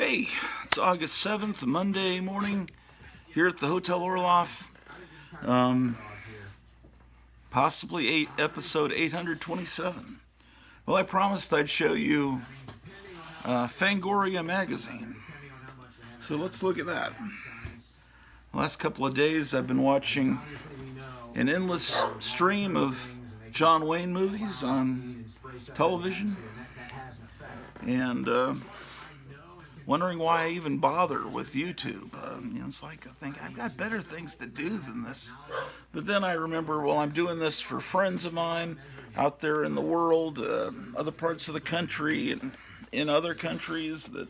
Hey, it's August 7th, Monday morning, here at the Hotel Orloff. Possibly episode 827. Well, I promised I'd show you Fangoria magazine. So let's look at that. The last couple of days I've been watching an endless stream of John Wayne movies on television, and wondering why I even bother with YouTube. It's like I think I've got better things to do than this. But then I remember, well, I'm doing this for friends of mine out there in the world, other parts of the country and in other countries that,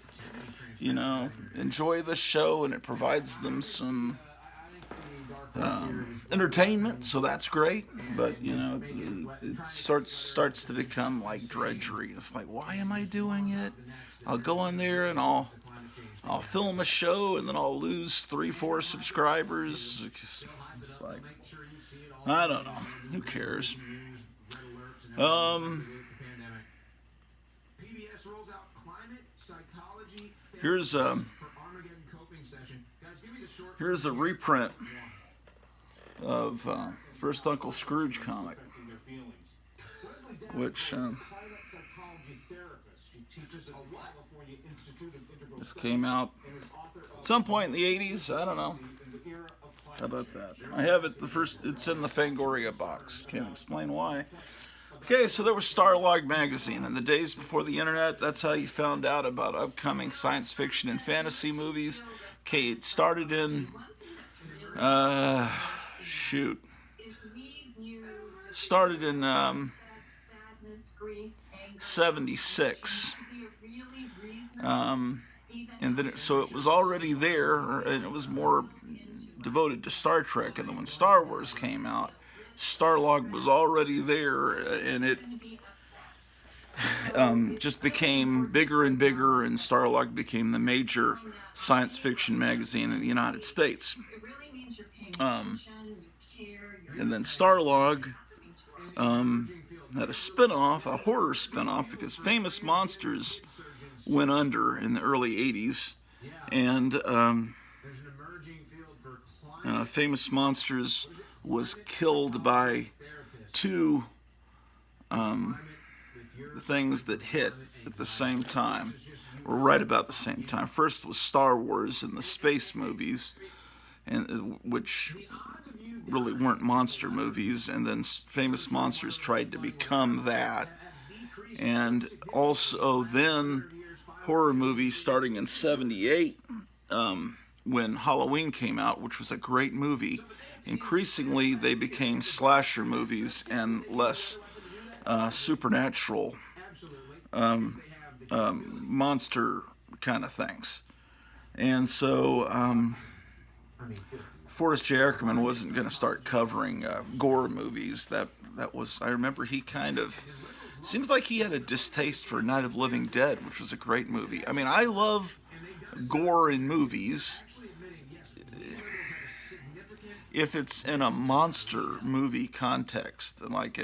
enjoy this show, and it provides them some entertainment, so that's great. But it starts to become like drudgery. It's like, why am I doing it? I'll go on there and I'll film a show, and then I'll lose 3-4 subscribers. It's like, I don't know. Who cares? Here's a reprint of First Uncle Scrooge comic, which this came out at some point in the 80s. I don't know. How about that? I have it. It's in the Fangoria box. Can't explain why. Okay, so there was Starlog magazine in the days before the internet. That's how you found out about upcoming science fiction and fantasy movies. Okay, it started in started in 76. And then so it was already there, and it was more devoted to Star Trek. And then when Star Wars came out, Starlog was already there, and it just became bigger and bigger, and Starlog became the major science fiction magazine in the United States. And then Starlog had a spin-off, a horror spin-off, because Famous Monsters went under in the early 80s, and Famous Monsters was killed by two things that hit at the same time, or right about the same time. First was Star Wars and the space movies, and which really weren't monster movies, and then Famous Monsters tried to become that. And also then horror movies starting in 78, when Halloween came out, which was a great movie. Increasingly, they became slasher movies and less supernatural monster kind of things. And so Forrest J. Ackerman wasn't going to start covering gore movies. That was, I remember he kind of, seems like he had a distaste for Night of the Living Dead, which was a great movie. I mean, I love gore in movies if it's in a monster movie context, like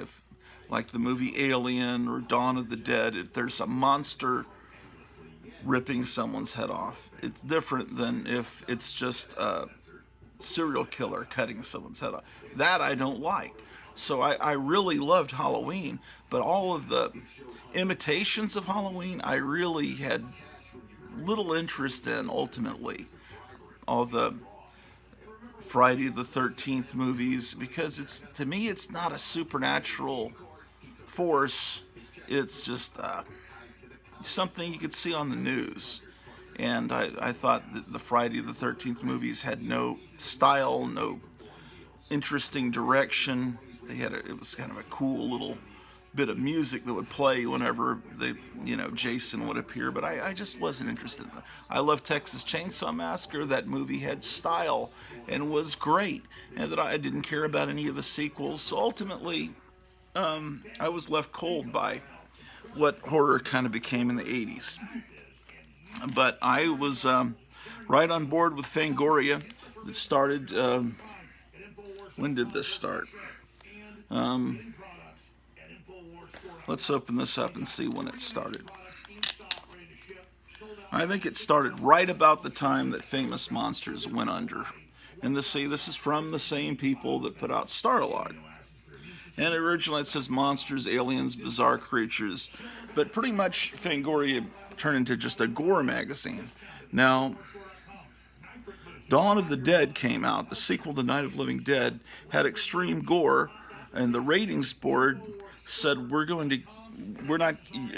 the movie Alien or Dawn of the Dead. If there's a monster ripping someone's head off, it's different than if it's just a serial killer cutting someone's head off. That I don't like. So I really loved Halloween, but all of the imitations of Halloween I really had little interest in ultimately. All the Friday the 13th movies, because to me it's not a supernatural force. It's just something you could see on the news. And I thought that the Friday the 13th movies had no style, no interesting direction. It was kind of a cool little bit of music that would play whenever Jason would appear, but I just wasn't interested in that. I love Texas Chainsaw Massacre. That movie had style and was great, and that I didn't care about any of the sequels. So ultimately, I was left cold by what horror kind of became in the 80s. But I was right on board with Fangoria. That started, when did this start? Let's open this up and see when it started. I think it started right about the time that Famous Monsters went under. And this is from the same people that put out Starlog. And originally it says monsters, aliens, bizarre creatures, but pretty much Fangoria turned into just a gore magazine. Now, Dawn of the Dead came out. The sequel to Night of the Living Dead had extreme gore, and the ratings board said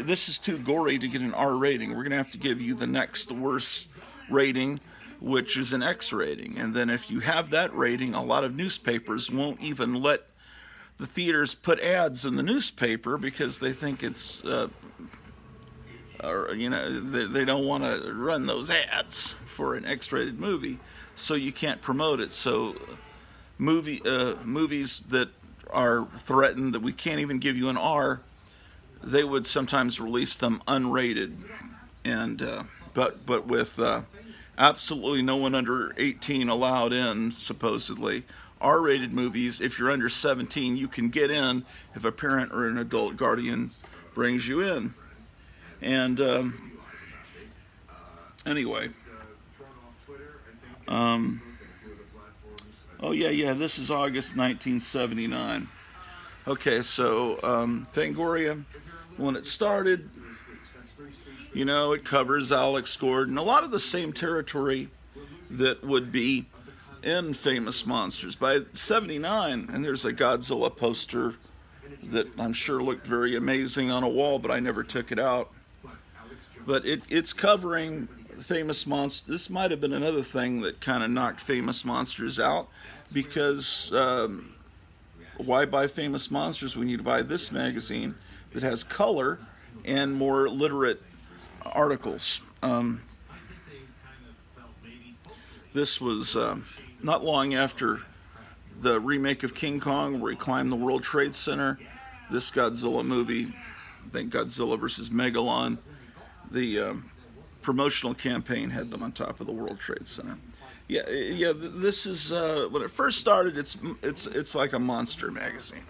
this is too gory to get an R rating. We're going to have to give you the next worst rating, which is an X rating. And then if you have that rating, a lot of newspapers won't even let the theaters put ads in the newspaper because they think it's, they don't want to run those ads for an X-rated movie, so you can't promote it. So movies that are threatened that we can't even give you an R, they would sometimes release them unrated, and but with absolutely no one under 18 allowed in, supposedly. R-rated movies, if you're under 17, you can get in if a parent or an adult guardian brings you in. And anyway, oh yeah, this is August 1979. Okay, so Fangoria, when it started, it covers Alex Gordon, a lot of the same territory that would be in Famous Monsters. By 79, and there's a Godzilla poster that I'm sure looked very amazing on a wall, but I never took it out. But it's covering Famous Monsters. This might have been another thing that kind of knocked Famous Monsters out, because why buy Famous Monsters when you buy this magazine that has color and more literate articles? This was not long after the remake of King Kong, where he climbed the World Trade Center. This Godzilla movie, I think Godzilla vs. Megalon, the promotional campaign had them on top of the World Trade Center. Yeah. This is when it first started. It's like a monster magazine.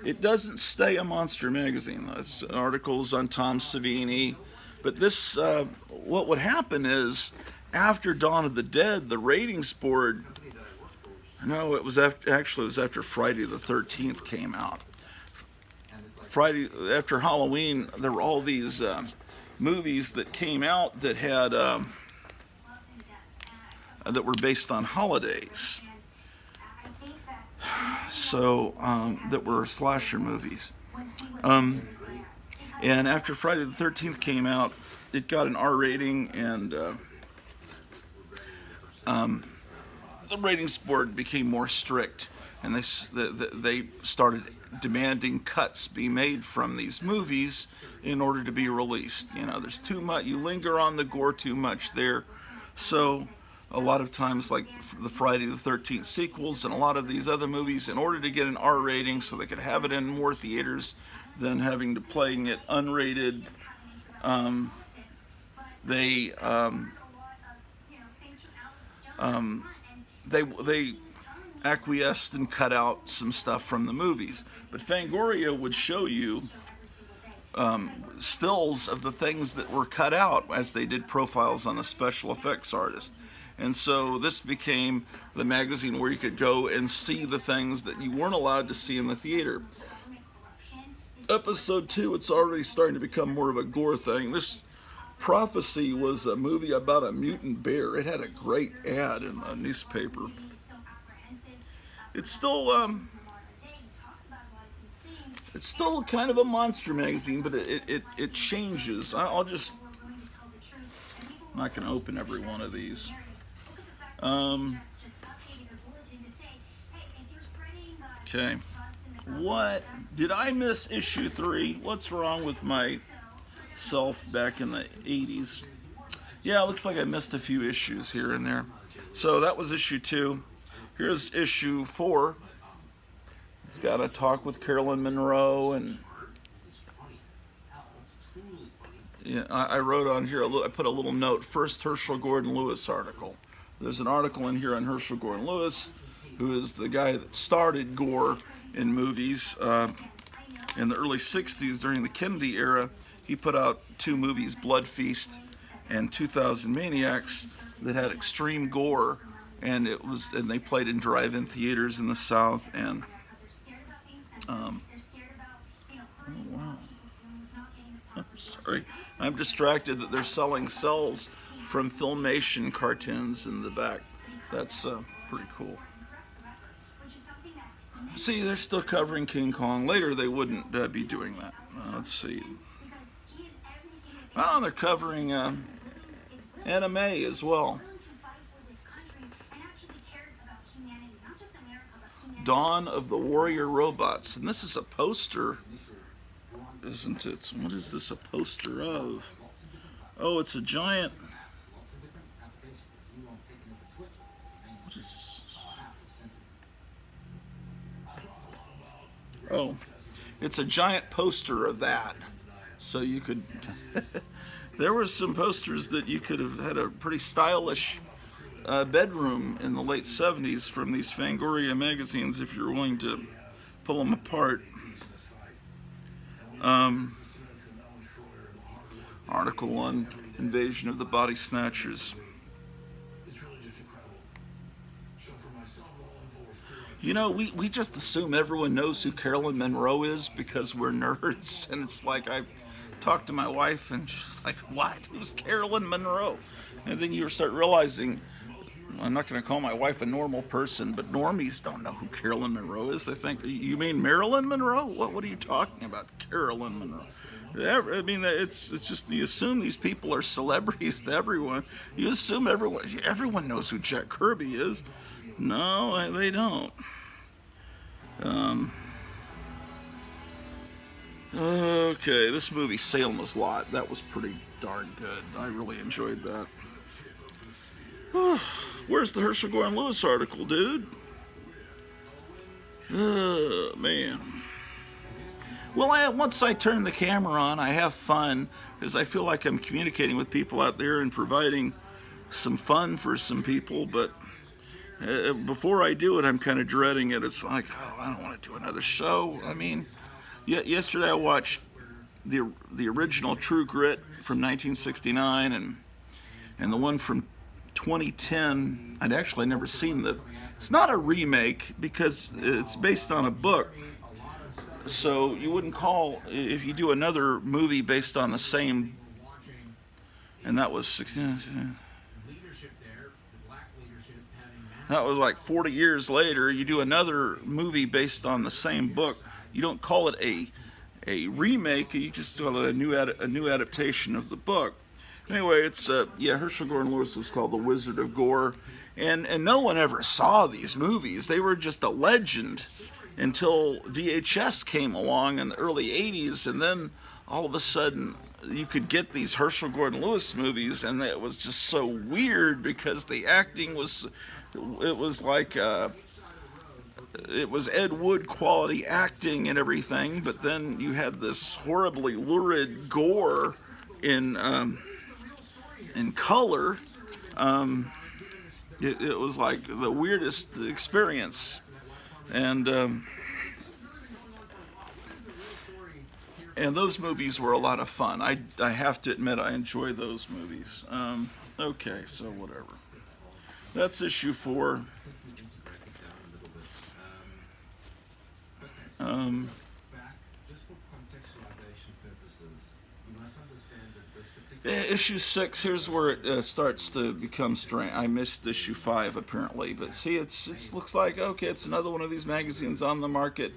It doesn't stay a monster magazine. It's articles on Tom Savini, but this what would happen is, after Dawn of the Dead, the ratings board, no, it was after Friday the 13th came out. Friday after Halloween, there were all these movies that came out that had that were based on holidays. So that were slasher movies. And after Friday the 13th came out, it got an R rating, and the ratings board became more strict, and they started demanding cuts be made from these movies in order to be released. There's too much. You linger on the gore too much there. So a lot of times, like the Friday the 13th sequels and a lot of these other movies, in order to get an R rating so they could have it in more theaters than having to playing it unrated, they acquiesced and cut out some stuff from the movies. But Fangoria would show you stills of the things that were cut out as they did profiles on the special effects artist. And so this became the magazine where you could go and see the things that you weren't allowed to see in the theater. Episode 2, it's already starting to become more of a gore thing. This Prophecy was a movie about a mutant bear. It had a great ad in the newspaper. It's still kind of a monster magazine, but it changes. I'm not going to open every one of these. Okay. What? Did I miss issue 3? What's wrong with myself back in the 80s? Yeah, it looks like I missed a few issues here and there. So that was issue 2. Here's issue 4. It's got a talk with Carolyn Monroe, and yeah, I wrote on here, I put a little note, first Herschel Gordon Lewis article. There's an article in here on Herschel Gordon Lewis, who is the guy that started gore in movies. In the early 60s, during the Kennedy era, he put out 2 movies, Blood Feast and 2000 Maniacs that had extreme gore, and they played in drive-in theaters in the South, and oh wow, I'm sorry, I'm distracted that they're selling cells from Filmation cartoons in the back. That's pretty cool. See, they're still covering King Kong. Later, they wouldn't be doing that. Let's see. Oh, they're covering anime as well. Dawn of the Warrior Robots. And this is a poster, isn't it? What is this a poster of? Oh, it's a giant... What is this? Oh, it's a giant poster of that. So you could... There were some posters that you could have had a pretty stylish bedroom in the late 70s from these Fangoria magazines if you're willing to pull them apart. Article on Invasion of the Body Snatchers. You know, we just assume everyone knows who Carolyn Monroe is because we're nerds, and it's like I talked to my wife and she's like, what? Who's Carolyn Monroe? And then you start realizing, I'm not going to call my wife a normal person, but normies don't know who Carolyn Monroe is. They think, you mean Marilyn Monroe? What are you talking about, Carolyn Monroe? I mean, it's just, you assume these people are celebrities to everyone. You assume everyone knows who Jack Kirby is. No, they don't. Okay, this movie, Salem's Lot, that was pretty darn good. I really enjoyed that. Where's the Herschel Gordon Lewis article, dude? Man. Well, once I turn the camera on, I have fun, because I feel like I'm communicating with people out there and providing some fun for some people, but before I do it, I'm kind of dreading it. It's like, oh, I don't want to do another show. I mean, yesterday I watched the original True Grit from 1969 and the one from 2010. I'd actually never seen it's not a remake because it's based on a book. So you wouldn't call, if you do another movie based on the same, and that was 16. That was like 40 years later. You do another movie based on the same book. You don't call it a remake. You just call it a new adaptation of the book. Anyway, it's Herschel Gordon Lewis was called The Wizard of Gore, and no one ever saw these movies. They were just a legend until VHS came along in the early 80s, and then all of a sudden you could get these Herschel Gordon Lewis movies, and it was just so weird because the acting was, it was like it was Ed Wood quality acting and everything, but then you had this horribly lurid gore in color. It was like the weirdest experience, and those movies were a lot of fun. I have to admit I enjoy those movies. Okay, so whatever. That's issue 4. Issue 6, here's where it starts to become strange. I missed issue 5 apparently, but see, it looks like, okay, it's another one of these magazines on the market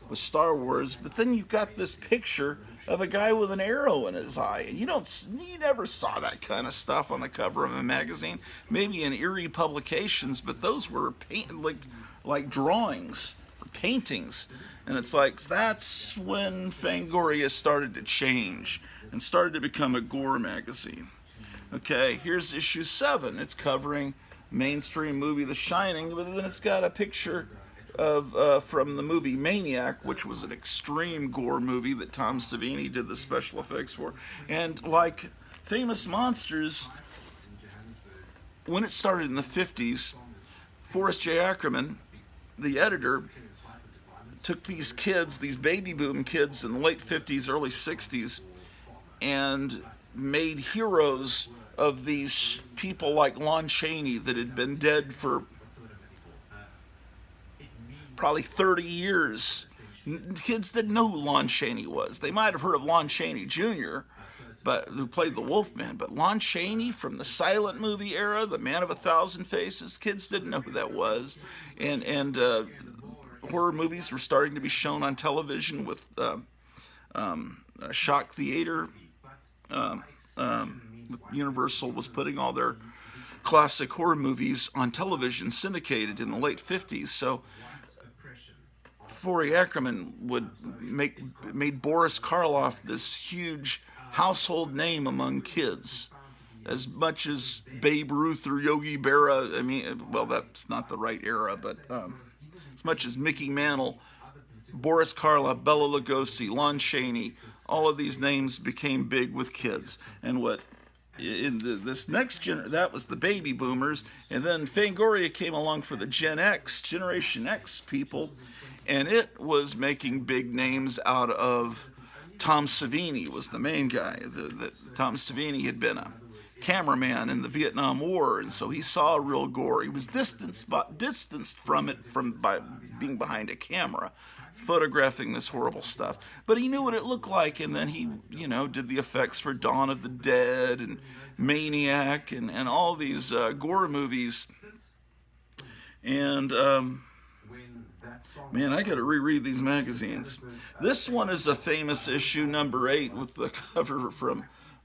with Star Wars, but then you've got this picture of a guy with an arrow in his eye, and you never saw that kind of stuff on the cover of a magazine. Maybe in Eerie Publications, but those were like drawings or paintings, and it's like that's when Fangoria started to change and started to become a gore magazine. Okay, here's issue 7. It's covering mainstream movie The Shining, but then it's got a picture of from the movie Maniac, which was an extreme gore movie that Tom Savini did the special effects for. And like Famous Monsters, when it started in the 50s, Forrest J. Ackerman, the editor, took these kids, these baby boom kids in the late 50s, early 60s, and made heroes of these people like Lon Chaney that had been dead for probably 30 years. Kids didn't know who Lon Chaney was. They might have heard of Lon Chaney Jr., but who played the Wolfman. But Lon Chaney from the silent movie era, the Man of a Thousand Faces, kids didn't know who that was. And horror movies were starting to be shown on television with Shock Theater. Um, Universal was putting all their classic horror movies on television, syndicated in the late 50s. So Forey Ackerman made Boris Karloff this huge household name among kids, as much as Babe Ruth or Yogi Berra. I mean, well, that's not the right era, but as much as Mickey Mantle, Boris Karloff, Bela Lugosi, Lon Chaney, all of these names became big with kids. And what in this next that was the baby boomers, and then Fangoria came along for the Generation X people, and it was making big names out of Tom Savini was the main guy. Tom Savini had been a cameraman in the Vietnam War, and so he saw real gore. He was distanced from it by being behind a camera, photographing this horrible stuff. But he knew what it looked like, and then he, did the effects for Dawn of the Dead and Maniac and all these gore movies. And man, I got to reread these magazines. This one is a famous issue, number 8, with the cover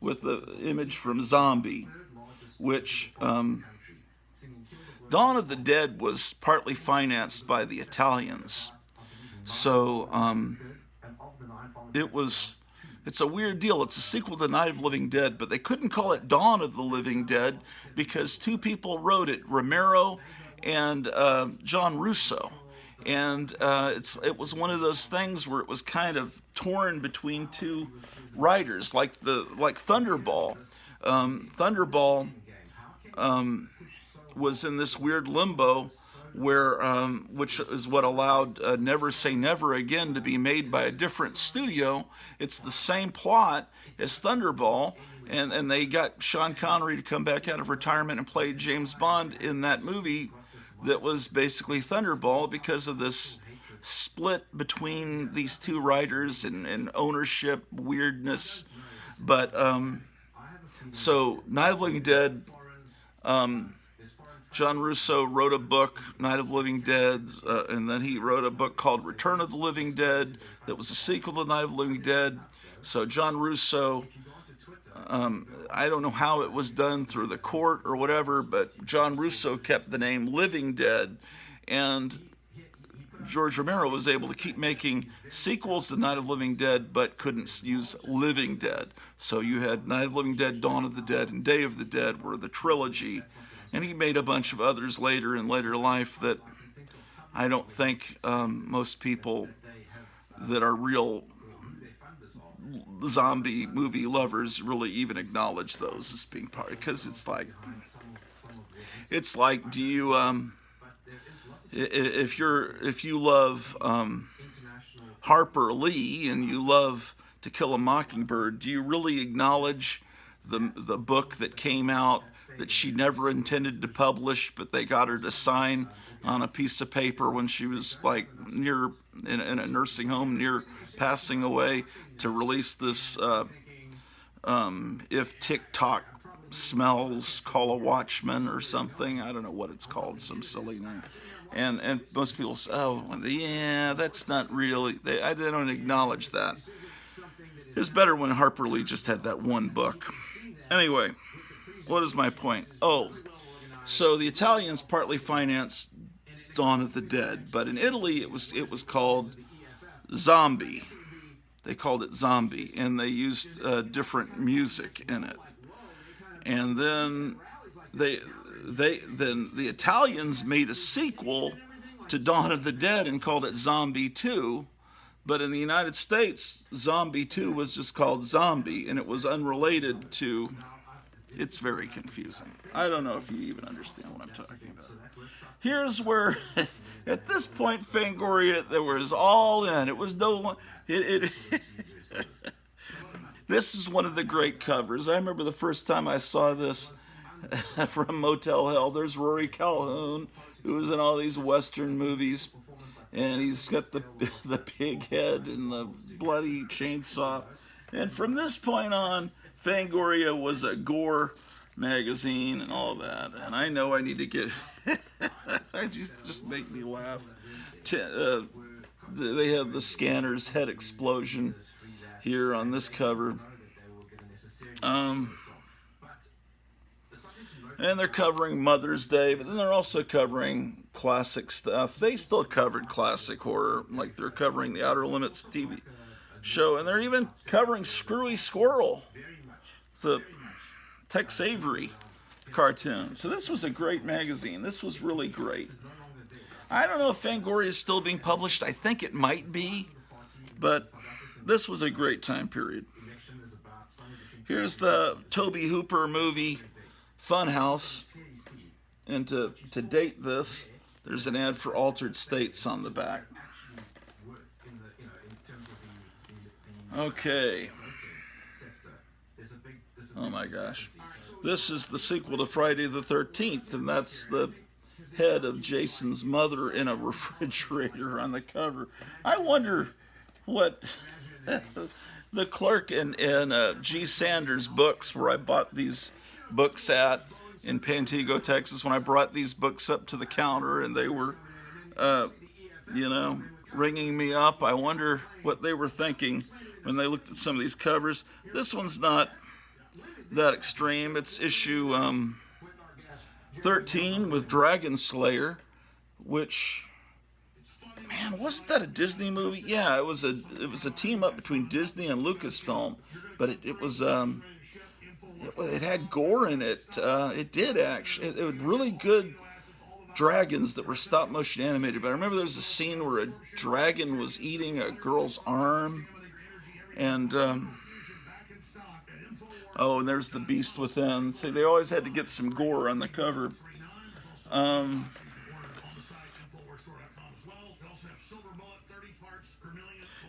with the image from Zombie, which Dawn of the Dead was partly financed by the Italians. So it's a weird deal. It's a sequel to Night of the Living Dead, but they couldn't call it Dawn of the Living Dead because 2 people wrote it, Romero and John Russo. And it was one of those things where it was kind of torn between 2 writers, like Thunderball. Thunderball was in this weird limbo where, which is what allowed Never Say Never Again to be made by a different studio. It's the same plot as Thunderball, and they got Sean Connery to come back out of retirement and play James Bond in that movie that was basically Thunderball, because of this split between these 2 writers and ownership weirdness. But so Night of the Living Dead, John Russo wrote a book, Night of the Living Dead, and then he wrote a book called Return of the Living Dead that was a sequel to Night of the Living Dead. So John Russo, I don't know how it was done, through the court or whatever, but John Russo kept the name Living Dead, and George Romero was able to keep making sequels to Night of the Living Dead, but couldn't use Living Dead. So you had Night of the Living Dead, Dawn of the Dead, and Day of the Dead were the trilogy, and he made a bunch of others later in later life that I don't think most people that are real zombie movie lovers really even acknowledge those as being part, because it's like do you if you love Harper Lee and you love To Kill a Mockingbird, do you really acknowledge the book that came out that she never intended to publish, but they got her to sign on a piece of paper when she was like near in a nursing home near passing away, to release this If TikTok Smells, Call a Watchman or something. I don't know what it's called, some silly name. And most people say, oh, yeah, that's not really, they don't acknowledge that. It's better when Harper Lee just had that one book. Anyway, what is my point? Oh, so the Italians partly financed Dawn of the Dead, but in Italy it was called Zombie. They called it Zombie, and they used different music in it. And then the Italians made a sequel to Dawn of the Dead and called it Zombie 2. But in the United States, Zombie 2 was just called Zombie, and it was unrelated to. It's very confusing. I don't know if you even understand what I'm talking about. Here's where, at this point, Fangoria, there was all in. It was no one. This is one of the great covers. I remember the first time I saw this from Motel Hell. There's Rory Calhoun, who was in all these Western movies, and he's got the the pig head and the bloody chainsaw. And from this point on, Fangoria was a gore magazine and all that. And I know I need to get. I just make me laugh. They have the Scanner's head explosion here on this cover. And they're covering Mother's Day, but then they're also covering classic stuff. They still covered classic horror, like they're covering the Outer Limits TV show, and they're even covering Screwy Squirrel, the Tex Avery cartoon. So this was a great magazine. This was really great. I don't know if Fangoria is still being published. I think it might be, but this was a great time period. Here's the Tobe Hooper movie Funhouse, and to date this, there's an ad for Altered States on the back. Okay. Oh my gosh. This is the sequel to Friday the 13th, and that's the head of Jason's mother in a refrigerator on the cover. I wonder what the clerk in G. Sanders Books, where I bought these books at in Pantego, Texas, when I brought these books up to the counter and they were, ringing me up. I wonder what they were thinking when they looked at some of these covers. This one's not that extreme. It's issue 13 with Dragon Slayer, which, man, wasn't that a Disney movie? Yeah, it was a team up between Disney and Lucasfilm, but it was it had gore in it. It did actually. It had really good dragons that were stop motion animated. But I remember there was a scene where a dragon was eating a girl's arm, and and there's the Beast Within. See, they always had to get some gore on the cover. And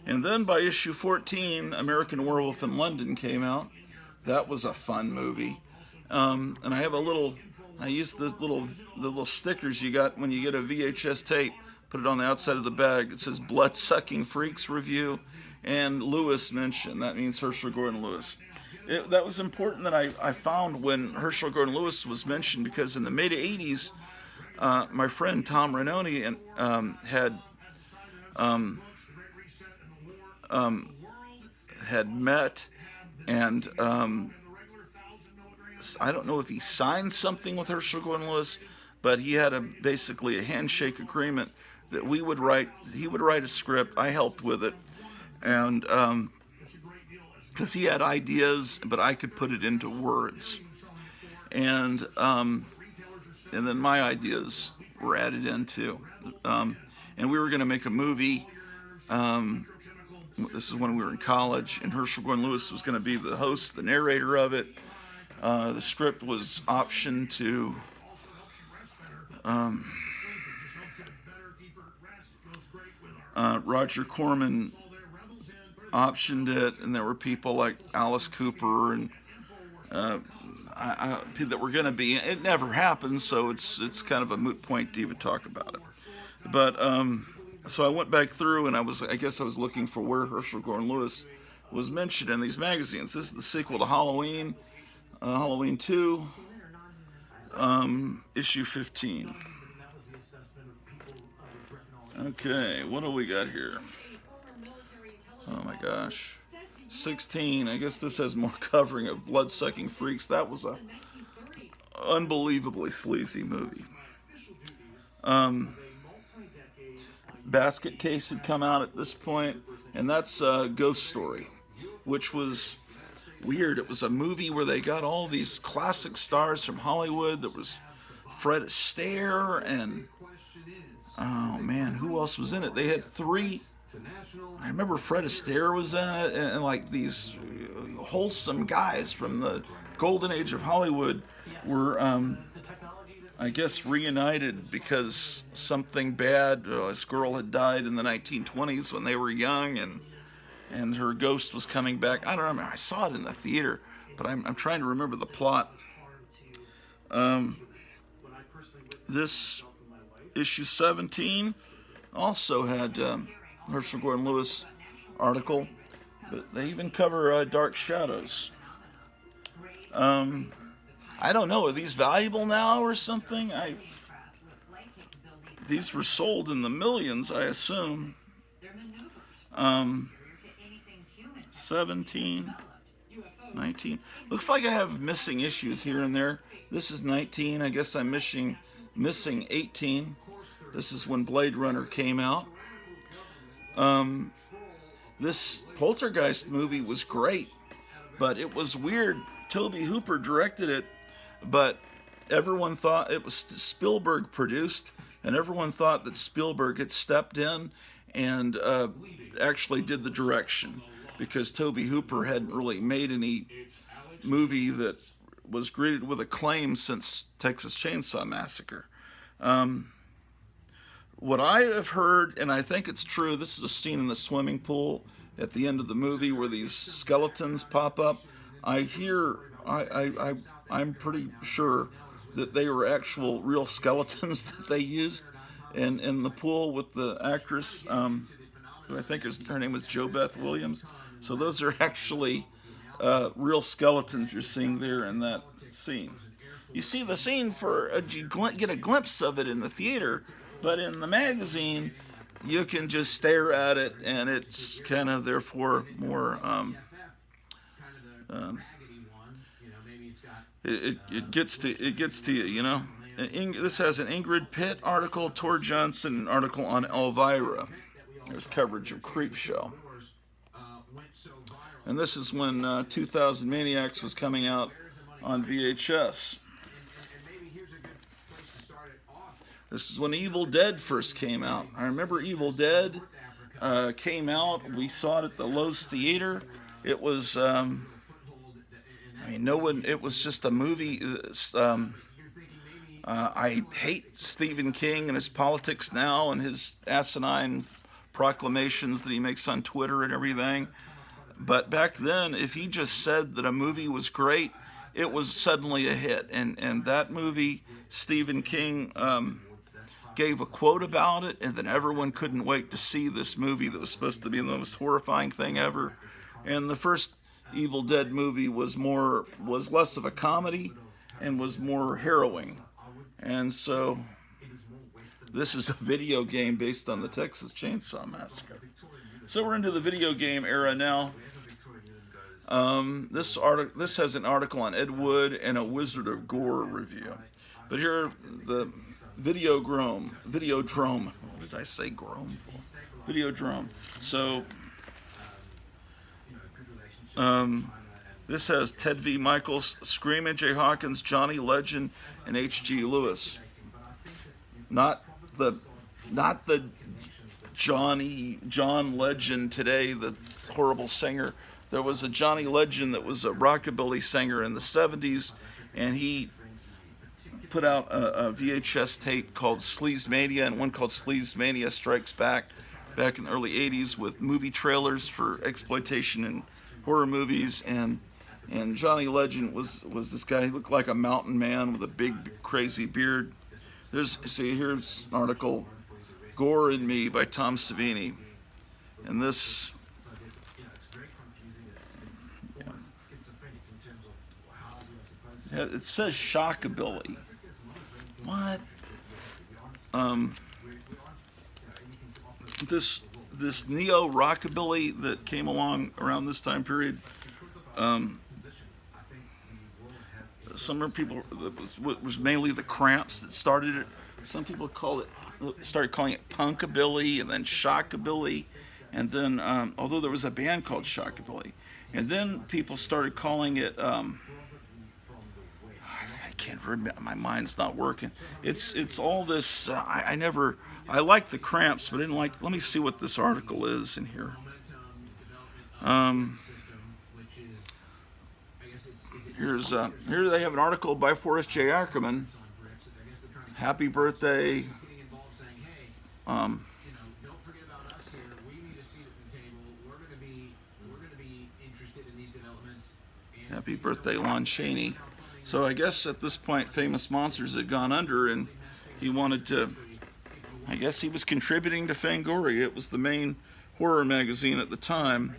then by issue 14, American Werewolf in London came out. That was a fun movie. And I used the little stickers you got when you get a VHS tape, put it on the outside of the bag. It says Blood Sucking Freaks Review and Lewis mentioned. That means Herschel Gordon Lewis. That was important that I found when Herschel Gordon Lewis was mentioned, because in the mid 80s, my friend Tom Ranoni had met, and I don't know if he signed something with Herschel Gordon Lewis, but he had basically a handshake agreement that he would write a script. I helped with it, and because he had ideas, but I could put it into words, and then my ideas were added into, and we were going to make a movie. This is when we were in college, and Herschel Gordon Lewis was going to be the host, the narrator of it. The script was optioned to Roger Corman optioned it, and there were people like Alice Cooper and that were going to be. It never happened, so it's kind of a moot point to even talk about it. But so I went back through, and I guess I was looking for where Herschel Gordon Lewis was mentioned in these magazines. This is the sequel to Halloween, Halloween 2, issue 15. Okay, what do we got here? Oh my gosh. 16. I guess this has more covering of Blood-Sucking Freaks. That was a unbelievably sleazy movie. Basket Case had come out at this point, and that's Ghost Story, which was weird. It was a movie where they got all these classic stars from Hollywood. There was Fred Astaire, and oh man, who else was in it? They had three. I remember Fred Astaire was in it, and like these wholesome guys from the golden age of Hollywood were, I guess, reunited because something bad. This girl had died in the 1920s when they were young, and and her ghost was coming back. I don't remember. I saw it in the theater, but I'm trying to remember the plot. This issue 17 also had Herschel Gordon Lewis article, but they even cover Dark Shadows. I don't know. Are these valuable now or something? These were sold in the millions, I assume. 17, 19. Looks like I have missing issues here and there. This is 19. I guess I'm missing 18. This is when Blade Runner came out. This Poltergeist movie was great, but it was weird. Tobe Hooper directed it, but everyone thought it was Spielberg produced, and everyone thought that Spielberg had stepped in and actually did the direction, because Tobe Hooper hadn't really made any movie that was greeted with acclaim since Texas Chainsaw Massacre. What I have heard, and I think it's true, this is a scene in the swimming pool at the end of the movie where these skeletons pop up. I'm pretty sure that they were actual real skeletons that they used in the pool with the actress, who I think her name was Jo Beth Williams. So those are actually real skeletons you're seeing there in that scene. You see the scene you get a glimpse of it in the theater, but in the magazine you can just stare at it, and it's kind of therefore more. It gets to you, you know. This has an Ingrid Pitt article, Tor Johnson article on Elvira. There's coverage of Creepshow. And this is when 2000 Maniacs was coming out on VHS. This is when Evil Dead first came out. I remember Evil Dead came out. We saw it at the Lowe's Theater. It was, it was just a movie. I hate Stephen King and his politics now and his asinine proclamations that he makes on Twitter and everything. But back then, if he just said that a movie was great, it was suddenly a hit. And that movie, Stephen King gave a quote about it, and then everyone couldn't wait to see this movie that was supposed to be the most horrifying thing ever. And the first Evil Dead movie was less of a comedy and was more harrowing. And so this is a video game based on the Texas Chainsaw Massacre. So we're into the video game era now. This has an article on Ed Wood and a Wizard of Gore review. But here, the Videodrome. What did I say Grome for? Videodrome. So, this has Ted V. Michaels, Screamin', Jay Hawkins, Johnny Legend, and H.G. Lewis. Not the John Legend today, the horrible singer. There was a Johnny Legend that was a rockabilly singer in the 70s, and he put out a VHS tape called Sleazemania and one called Sleazemania Strikes Back in the early 80s with movie trailers for exploitation and horror movies. And Johnny Legend was this guy. He looked like a mountain man with a big crazy beard. Here's an article, Gore and Me by Tom Savini. And this, it says Shockabilly. What? This neo rockabilly that came along around this time period. Some people, it was mainly the Cramps that started it. Some people started calling it punkabilly and then shockabilly, and then although there was a band called Shockabilly, and then people started calling it. I can't remember. My mind's not working. It's all this. I liked the Cramps, but I didn't like. Let me see what this article is in here. Here they have an article by Forrest J. Ackerman. Happy birthday. Happy birthday, Lon Chaney. So I guess at this point, Famous Monsters had gone under, and he wanted to. I guess he was contributing to Fangoria. It was the main horror magazine at the time.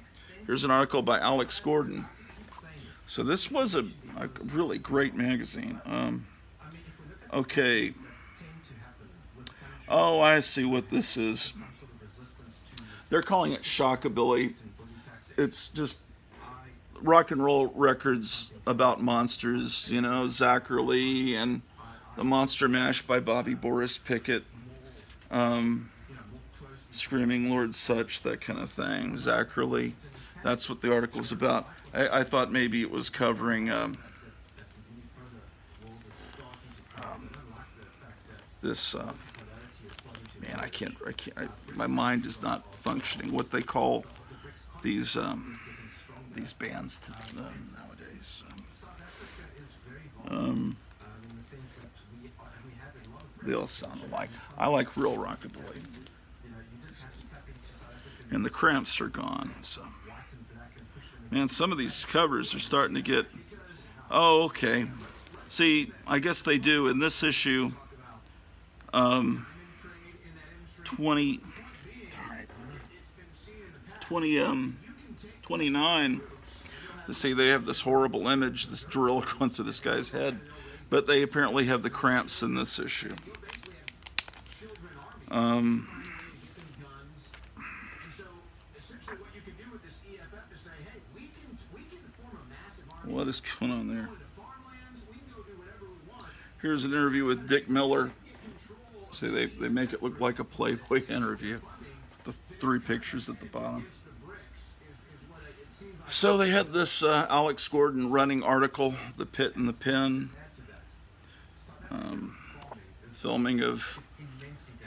Here's an article by Alex Gordon. So this was a really great magazine. Okay. Oh, I see what this is. They're calling it Shockabilly. It's just rock and roll records about monsters, you know, Zachary and the Monster Mash by Bobby Boris Pickett, Screaming Lord Such, that kind of thing. Zachary, that's what the article's about. I thought maybe it was covering this. Man, I can't. My mind is not functioning. What they call these bands nowadays. They all sound alike. I like real rockabilly. And the Cramps are gone. So, man, some of these covers are starting to get. Oh, okay. See, I guess they do in this issue. 29. To see they have this horrible image, this drill going through this guy's head, but they apparently have the Cramps in this issue. What is going on there? Here's an interview with Dick Miller. See, they make it look like a Playboy interview. The 3 pictures at the bottom. So they had this Alex Gordon running article, The Pit and the Pen, filming of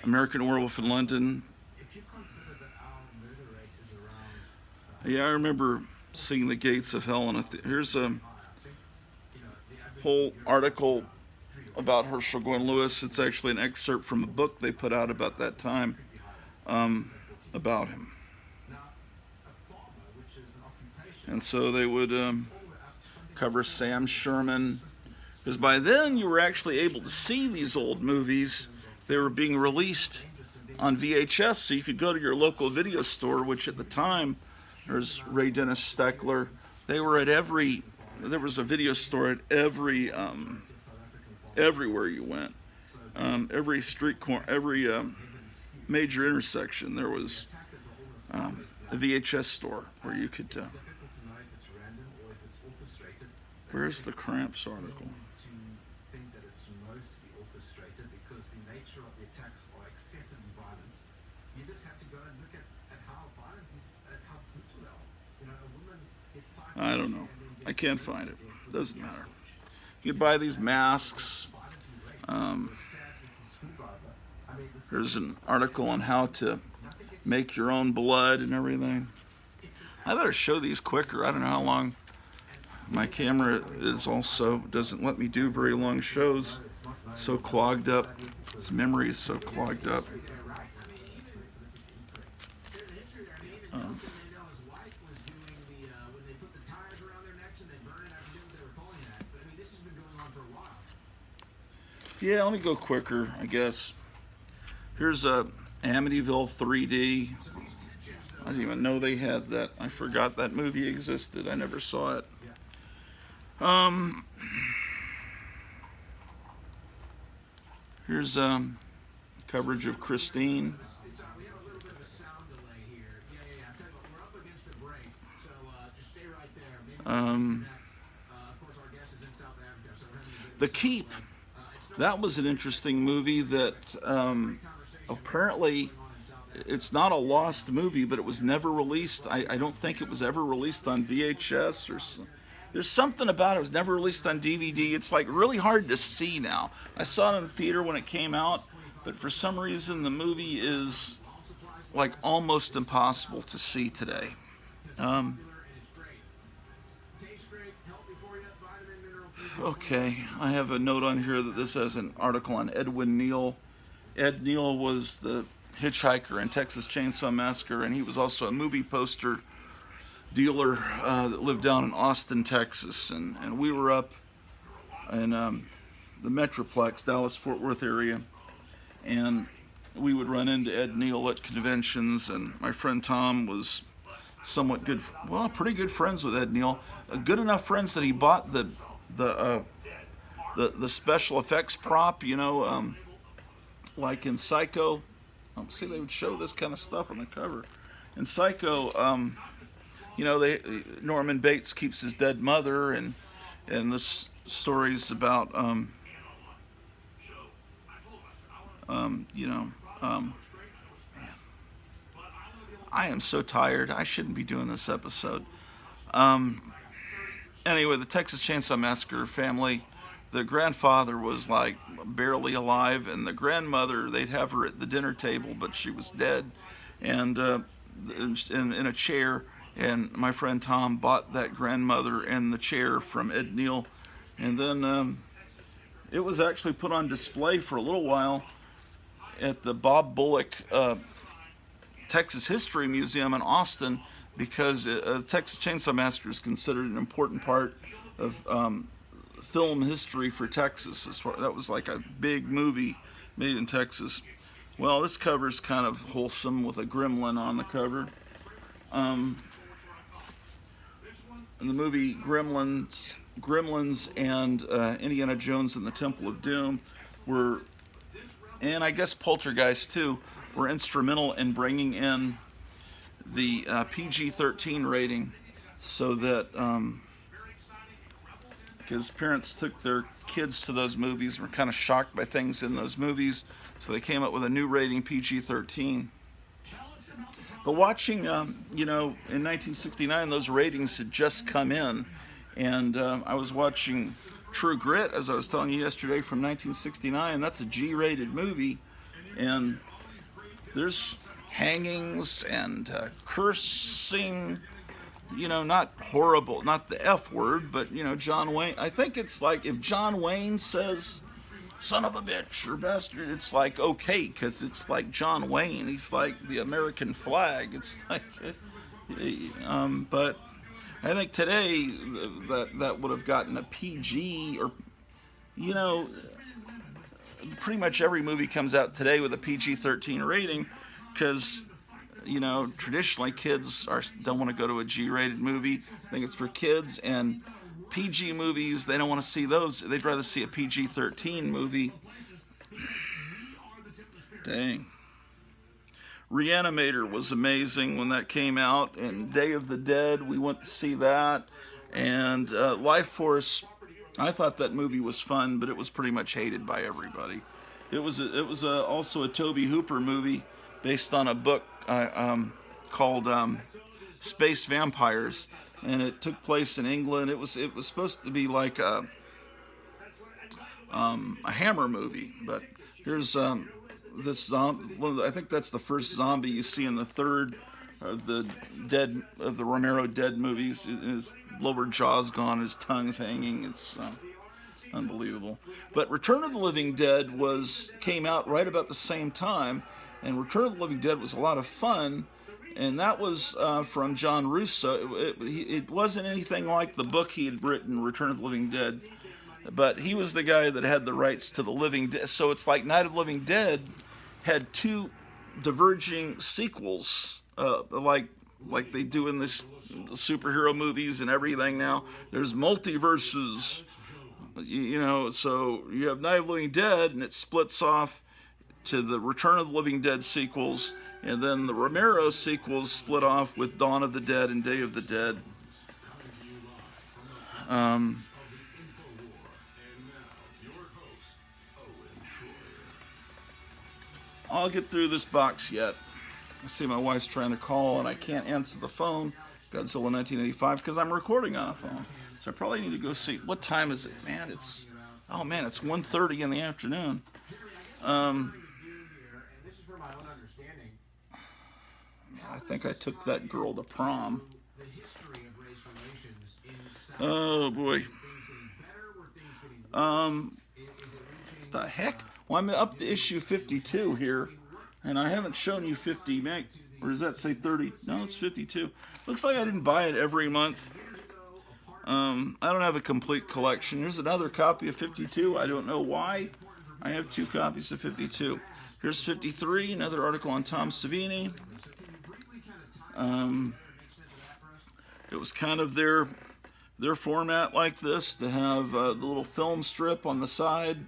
American Werewolf in London. Yeah, I remember seeing The Gates of Hell in a here's a whole article about Herschel Gordon Lewis. It's actually an excerpt from a book they put out about that time about him. And so they would cover Sam Sherman, because by then you were actually able to see these old movies. They were being released on VHS, so you could go to your local video store, which at the time, there's Ray Dennis Steckler. They were at there was a video store at everywhere you went. Every street corner, every major intersection, there was a VHS store where you could. Where's the Cramps article? I don't know. I can't find it. Doesn't matter. You buy these masks. There's an article on how to make your own blood and everything. I better show these quicker. I don't know how long. My camera doesn't let me do very long shows. It's so clogged up. Its memory is so clogged up. Yeah, let me go quicker, I guess. Here's a Amityville 3D. I didn't even know they had that. I forgot that movie existed. I never saw it. Here's coverage of Christine. The Keep. That was an interesting movie that apparently it's not a lost movie, but it was never released. I don't think it was ever released on VHS or there's something about it. It was never released on DVD. It's like really hard to see now. I saw it in the theater when it came out, but for some reason the movie is like almost impossible to see today. Okay, I have a note on here that this has an article on Edwin Neal. Ed Neal was the hitchhiker in Texas Chainsaw Massacre, and he was also a movie poster dealer that lived down in Austin, Texas, and we were up in the Metroplex, Dallas-Fort Worth area, and we would run into Ed Neal at conventions, and my friend Tom was somewhat good, well, pretty good friends with Ed Neal. Good enough friends that he bought the special effects prop, like in Psycho. See, they would show this kind of stuff on the cover. In Psycho, Norman Bates keeps his dead mother, and this story's about, I am so tired. I shouldn't be doing this episode. Anyway, the Texas Chainsaw Massacre family, the grandfather was like barely alive, and the grandmother, they'd have her at the dinner table, but she was dead, and in a chair. And my friend Tom bought that grandmother and the chair from Ed Neal, and then it was actually put on display for a little while at the Bob Bullock Texas History Museum in Austin, because Texas Chainsaw Massacre is considered an important part of film history for Texas. That was like a big movie made in Texas. Well, this cover is kind of wholesome with a gremlin on the cover. In the movie Gremlins and Indiana Jones and the Temple of Doom were, and I guess Poltergeist too, were instrumental in bringing in the PG-13 rating, so that because parents took their kids to those movies and were kind of shocked by things in those movies, so they came up with a new rating, PG-13. But watching, in 1969, those ratings had just come in, and I was watching True Grit, as I was telling you yesterday, from 1969. That's a G-rated movie, and there's hangings and cursing, not horrible, not the F word, but, John Wayne. I think it's like if John Wayne says son of a bitch or bastard, it's like okay, because it's like John Wayne. He's like the American flag. It's like, but I think today that would have gotten a PG, or, pretty much every movie comes out today with a PG-13 rating, because, traditionally kids don't want to go to a G-rated movie. I think it's for kids, and PG movies, they don't want to see those. They'd rather see a PG-13 movie. Dang. Reanimator was amazing when that came out, and Day of the Dead, we went to see that, and Life Force, I thought that movie was fun, but it was pretty much hated by everybody. It was also a Tobe Hooper movie based on a book called Space Vampires, and it took place in England. It was supposed to be like a Hammer movie, but here's this I think that's the first zombie you see in the third of the Romero Dead movies. His lower jaw's gone, his tongue's hanging. It's unbelievable. But Return of the Living Dead came out right about the same time, and Return of the Living Dead was a lot of fun. And that was from John Russo. It wasn't anything like the book he had written, Return of the Living Dead, but he was the guy that had the rights to the Living Dead. So it's like Night of the Living Dead had two diverging sequels, like they do in this superhero movies and everything now. There's multiverses, so you have Night of the Living Dead, and it splits off to the Return of the Living Dead sequels, and then the Romero sequels split off with Dawn of the Dead and Day of the Dead. I'll get through this box yet. I see my wife's trying to call, and I can't answer the phone, Godzilla 1985, because I'm recording on a phone. So I probably need to go see. What time is it? Man, it's 1:30 in the afternoon. I think I took that girl to prom. Oh boy. The heck? Well, I'm up to issue 52 here, and I haven't shown you 50. Or does that say 30? No, it's 52. Looks like I didn't buy it every month. I don't have a complete collection. Here's another copy of 52. I don't know why. I have 2 copies of 52. Here's 53, another article on Tom Savini. It was kind of their format like this, to have the little film strip on the side.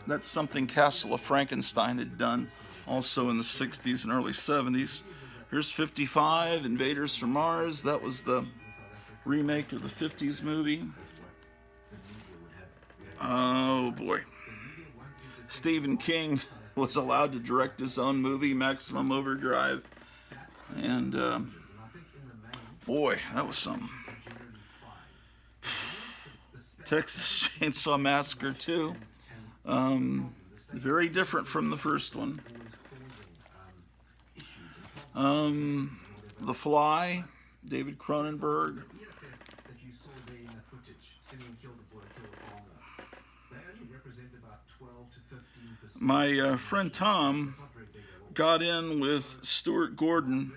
That's something Castle of Frankenstein had done also in the 60s and early 70s. Here's 55, Invaders from Mars. That was the remake of the 50s movie. Oh boy. Stephen King was allowed to direct his own movie, Maximum Overdrive. And boy, that was something. Texas Chainsaw Massacre 2. Very different from the first one. The Fly, David Cronenberg. My friend Tom got in with Stuart Gordon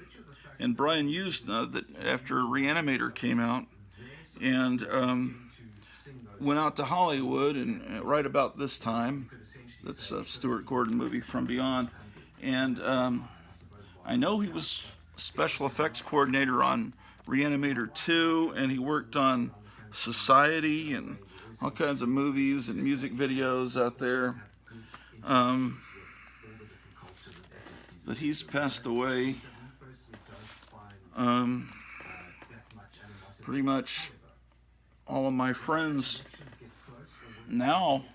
and Brian Usna that after Reanimator came out, and went out to Hollywood, and right about this time, that's a Stuart Gordon movie, From Beyond, and I know he was special effects coordinator on Reanimator 2, and he worked on Society and all kinds of movies and music videos out there. But he's passed away. Pretty much all of my friends now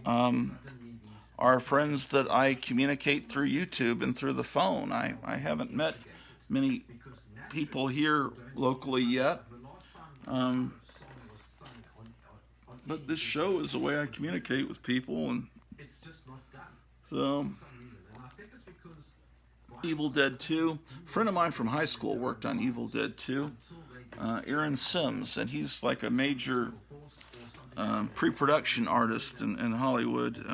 are friends that I communicate through YouTube and through the phone. I haven't met many people here locally yet. But this show is the way I communicate with people, and so Evil Dead 2. A friend of mine from high school worked on Evil Dead 2, Aaron Sims, and he's like a major pre-production artist in Hollywood.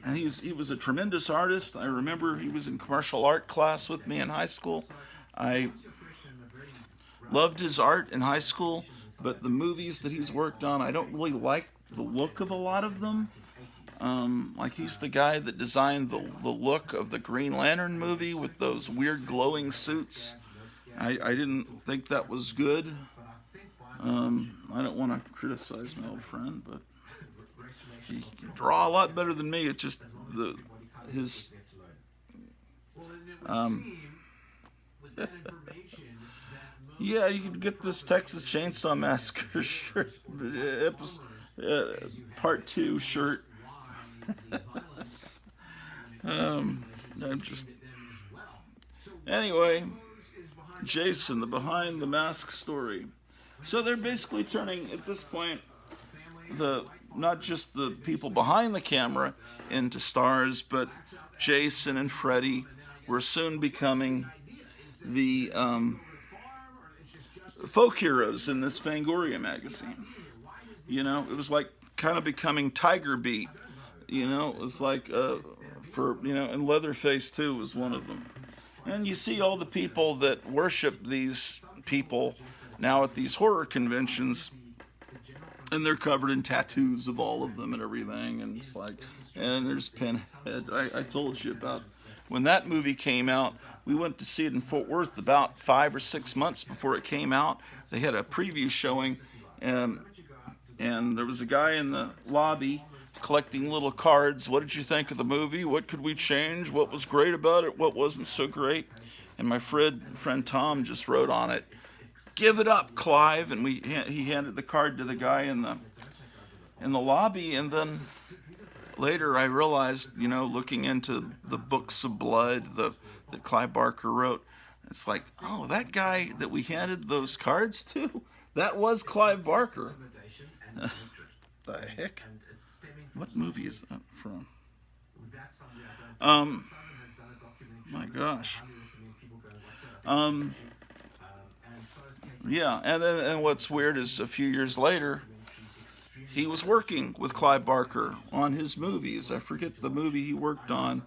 And he was a tremendous artist. I remember he was in commercial art class with me in high school. I loved his art in high school, but the movies that he's worked on, I don't really like the look of a lot of them. Like he's the guy that designed the look of the Green Lantern movie with those weird glowing suits. I didn't think that was good. I don't want to criticize my old friend, but he can draw a lot better than me. It's just his yeah, you can get this Texas Chainsaw Massacre shirt, part 2 shirt. I'm just anyway. Jason, the behind the mask story. So they're basically turning at this point not just the people behind the camera into stars, but Jason and Freddy were soon becoming the folk heroes in this Fangoria magazine. You know, it was like kind of becoming Tiger Beat. You know, it was like and Leatherface too was one of them. And you see all the people that worship these people now at these horror conventions, and they're covered in tattoos of all of them and everything, and it's like, and there's Pinhead. I told you about when that movie came out. We went to see it in Fort Worth about 5 or 6 months before it came out. They had a preview showing, and there was a guy in the lobby collecting little cards. What did you think of the movie? What could we change? What was great about it? What wasn't so great? And my friend Tom just wrote on it, "Give it up, Clive." And he handed the card to the guy in the lobby. And then later I realized, looking into the books of blood that Clive Barker wrote, it's like, oh, that guy that we handed those cards to, that was Clive Barker. The heck? What movie is that from? My gosh. Yeah, and what's weird is a few years later, he was working with Clive Barker on his movies. I forget the movie he worked on.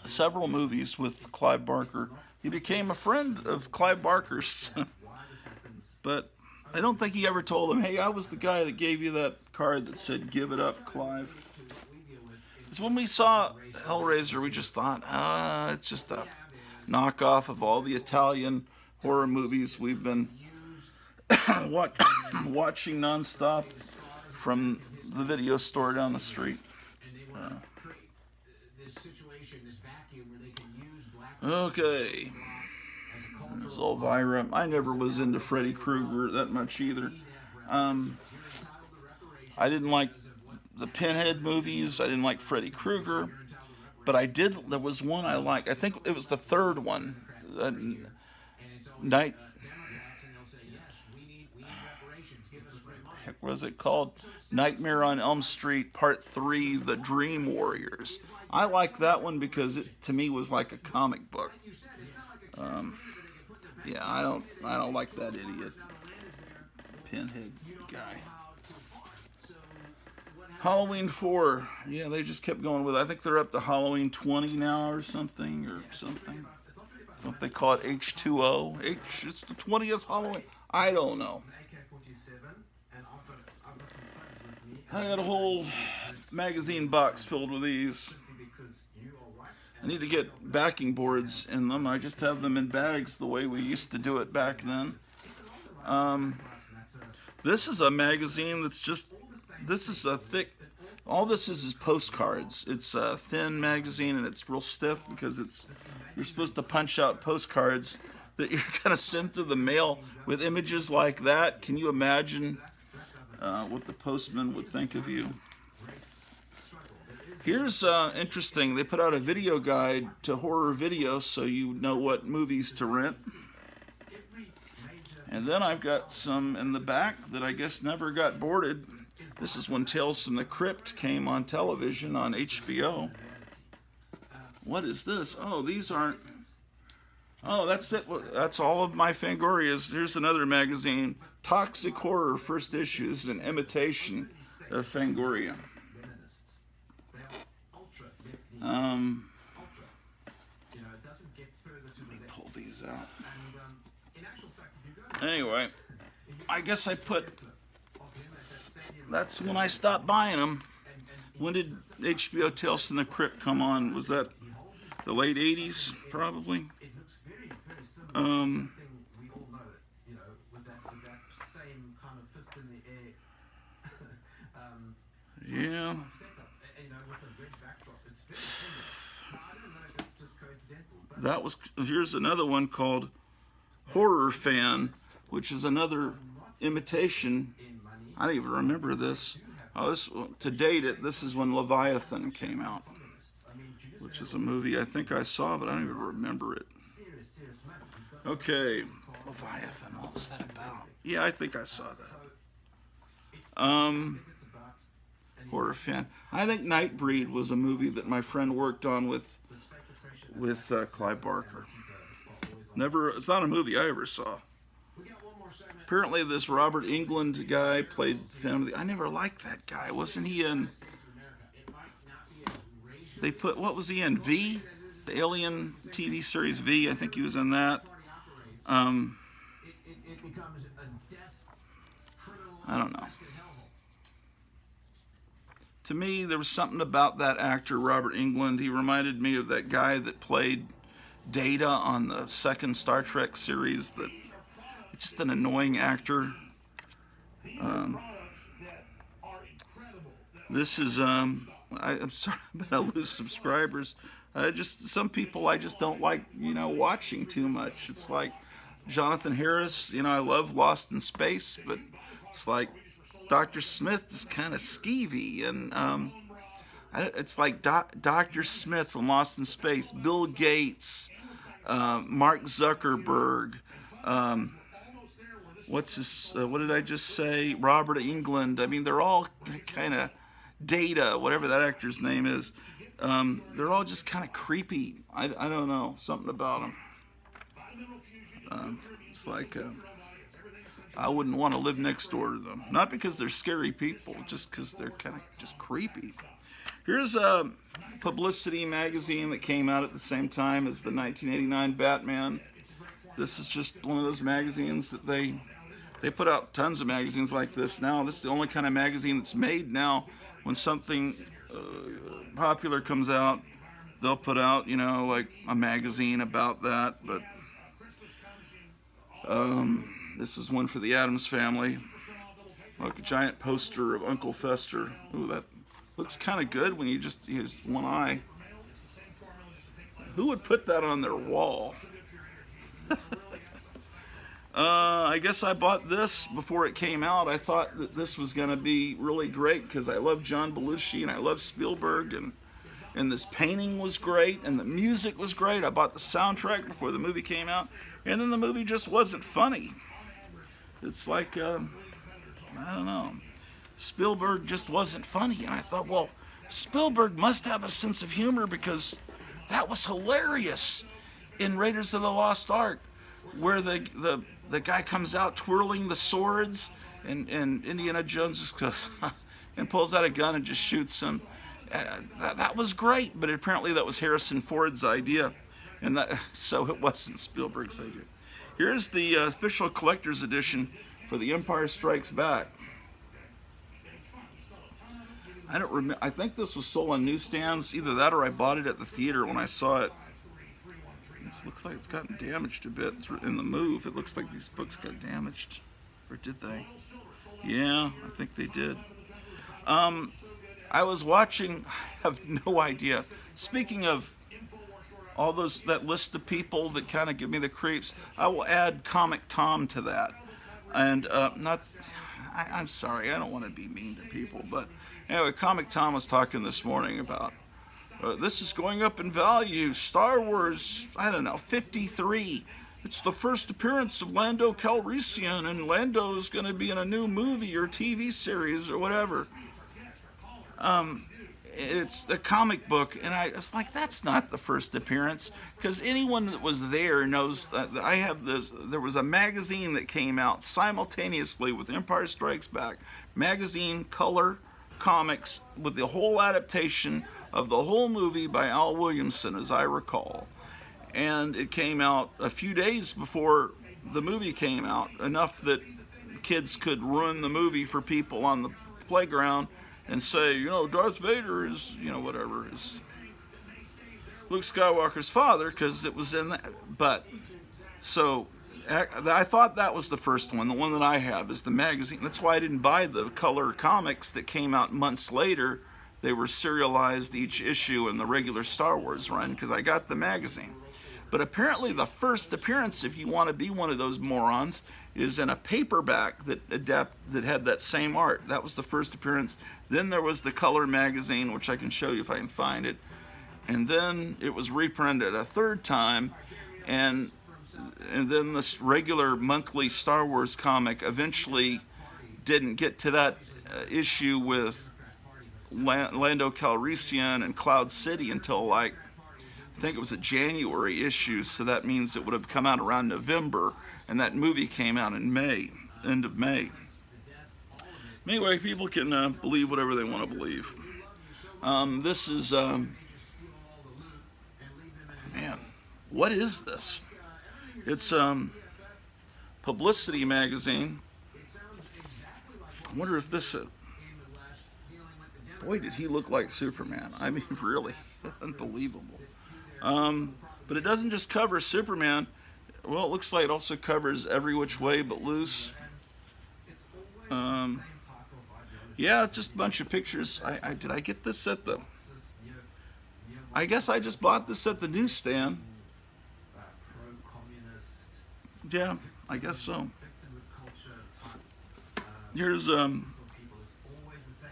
Several movies with Clive Barker. He became a friend of Clive Barker's. But I don't think he ever told him, hey, I was the guy that gave you that card that said, give it up, Clive. Because when we saw Hellraiser, we just thought, it's just a knockoff of all the Italian horror movies we've been watching nonstop from the video store down the street. Okay. There's Elvira. I never was into Freddy Krueger that much either. I didn't like the Pinhead movies. I didn't like Freddy Krueger. But there was one I liked. I think it was the third one. What was it called? Nightmare on Elm Street Part 3, The Dream Warriors. I liked that one because it, to me, was like a comic book. Yeah, I don't like that idiot Pinhead guy. Halloween 4. Yeah, they just kept going with it. I think they're up to Halloween 20 now or something. Don't they call it H2O? It's the 20th Halloween. I don't know. I got a whole magazine box filled with these. I need to get backing boards in them. I just have them in bags the way we used to do it back then. This is a magazine that's this is a thick, all this is postcards. It's a thin magazine and it's real stiff because you're supposed to punch out postcards that you're going to send to the mail with images like that. Can you imagine what the postman would think of you? Here's interesting. They put out a video guide to horror videos so you know what movies to rent. And then I've got some in the back that I guess never got boarded. This is when Tales from the Crypt came on television on HBO. What is this? Oh, these aren't... Oh, that's it. That's all of my Fangorias. Here's another magazine. Toxic Horror First Issues, an imitation of Fangoria. Let me pull these out. Anyway, I guess that's when I stopped buying them. When did HBO Tales from the Crypt come on? Was that the late 80s, probably? Yeah. Here's another one called Horror Fan, which is another imitation. I don't even remember this. To date this is when Leviathan came out, which is a movie I think I saw, but I don't even remember it. Okay, Leviathan, what was that about? Yeah, I think I saw that. Horror Fan. I think Nightbreed was a movie that my friend worked on with Clive Barker. It's not a movie I ever saw. Apparently this Robert Englund guy played Phantom of the... I never liked that guy. Wasn't he in... What was he in? V? The Alien TV series V? I think he was in that. I don't know. To me, there was something about that actor, Robert Englund. He reminded me of that guy that played Data on the second Star Trek series. Just an annoying actor. This is, I'm sorry, I'm going to lose subscribers. Some people I just don't like, watching too much. It's like Jonathan Harris, I love Lost in Space, but it's like Dr. Smith is kind of skeevy, and it's like Dr. Smith from Lost in Space, Bill Gates, Mark Zuckerberg, what did I just say? Robert Englund. I mean, they're all kind of Data, whatever that actor's name is. They're all just kind of creepy. I don't know, something about them. It's like I wouldn't want to live next door to them. Not because they're scary people, just because they're kind of just creepy. Here's a publicity magazine that came out at the same time as the 1989 Batman. This is just one of those magazines that they put out tons of magazines like this now. This is the only kind of magazine that's made now. When something popular comes out, they'll put out, like a magazine about that. But this is one for the Addams Family. Like a giant poster of Uncle Fester. Ooh, that looks kind of good when you just use one eye. Who would put that on their wall? I guess I bought this before it came out. I thought that this was going to be really great because I love John Belushi and I love Spielberg, and this painting was great and the music was great. I bought the soundtrack before the movie came out, and then the movie just wasn't funny. It's like, I don't know. Spielberg just wasn't funny. And I thought, well, Spielberg must have a sense of humor because that was hilarious in Raiders of the Lost Ark, where the guy comes out twirling the swords, and Indiana Jones just goes and pulls out a gun and just shoots him. That was great, but apparently that was Harrison Ford's idea, and so it wasn't Spielberg's idea. Here's the official collector's edition for The Empire Strikes Back. I don't remember. I think this was sold on newsstands. Either that or I bought it at the theater when I saw it. It looks like it's gotten damaged a bit in the move. It looks like these books got damaged. Or did they? Yeah, I think they did. I was watching, I have no idea. Speaking of all that list of people that kind of give me the creeps, I will add Comic Tom to that. And I'm sorry, I don't want to be mean to people, but anyway, Comic Tom was talking this morning about this is going up in value. Star Wars, 53. It's the first appearance of Lando Calrissian, and Lando's going to be in a new movie or TV series or whatever. It's the comic book, and I was like, that's not the first appearance, because anyone that was there knows that I have this. There was a magazine that came out simultaneously with Empire Strikes Back, magazine, color, comics, with the whole adaptation of the whole movie by Al Williamson, as I recall. And it came out a few days before the movie came out, enough that kids could ruin the movie for people on the playground and say, Darth Vader is, whatever, is Luke Skywalker's father, because it was in that. But, so, I thought that was the first one. The one that I have is the magazine. That's why I didn't buy the color comics that came out months later. They were serialized each issue in the regular Star Wars run, because I got the magazine. But apparently the first appearance, if you want to be one of those morons, is in a paperback that had that same art. That was the first appearance. Then there was the color magazine, which I can show you if I can find it. And then it was reprinted a third time, and then this regular monthly Star Wars comic eventually didn't get to that issue with Lando Calrissian and Cloud City until I think it was a January issue, so that means it would have come out around November, and that movie came out in May, end of May. Anyway, people can believe whatever they want to believe. This is, man, what is this? It's publicity magazine. I wonder if this is, boy, did he look like Superman. I mean, really, unbelievable. But it doesn't just cover Superman. Well, it looks like it also covers Every Which Way But Loose. Yeah, it's just a bunch of pictures. Did I get this at the... I guess I just bought this at the newsstand. Yeah, I guess so. Here's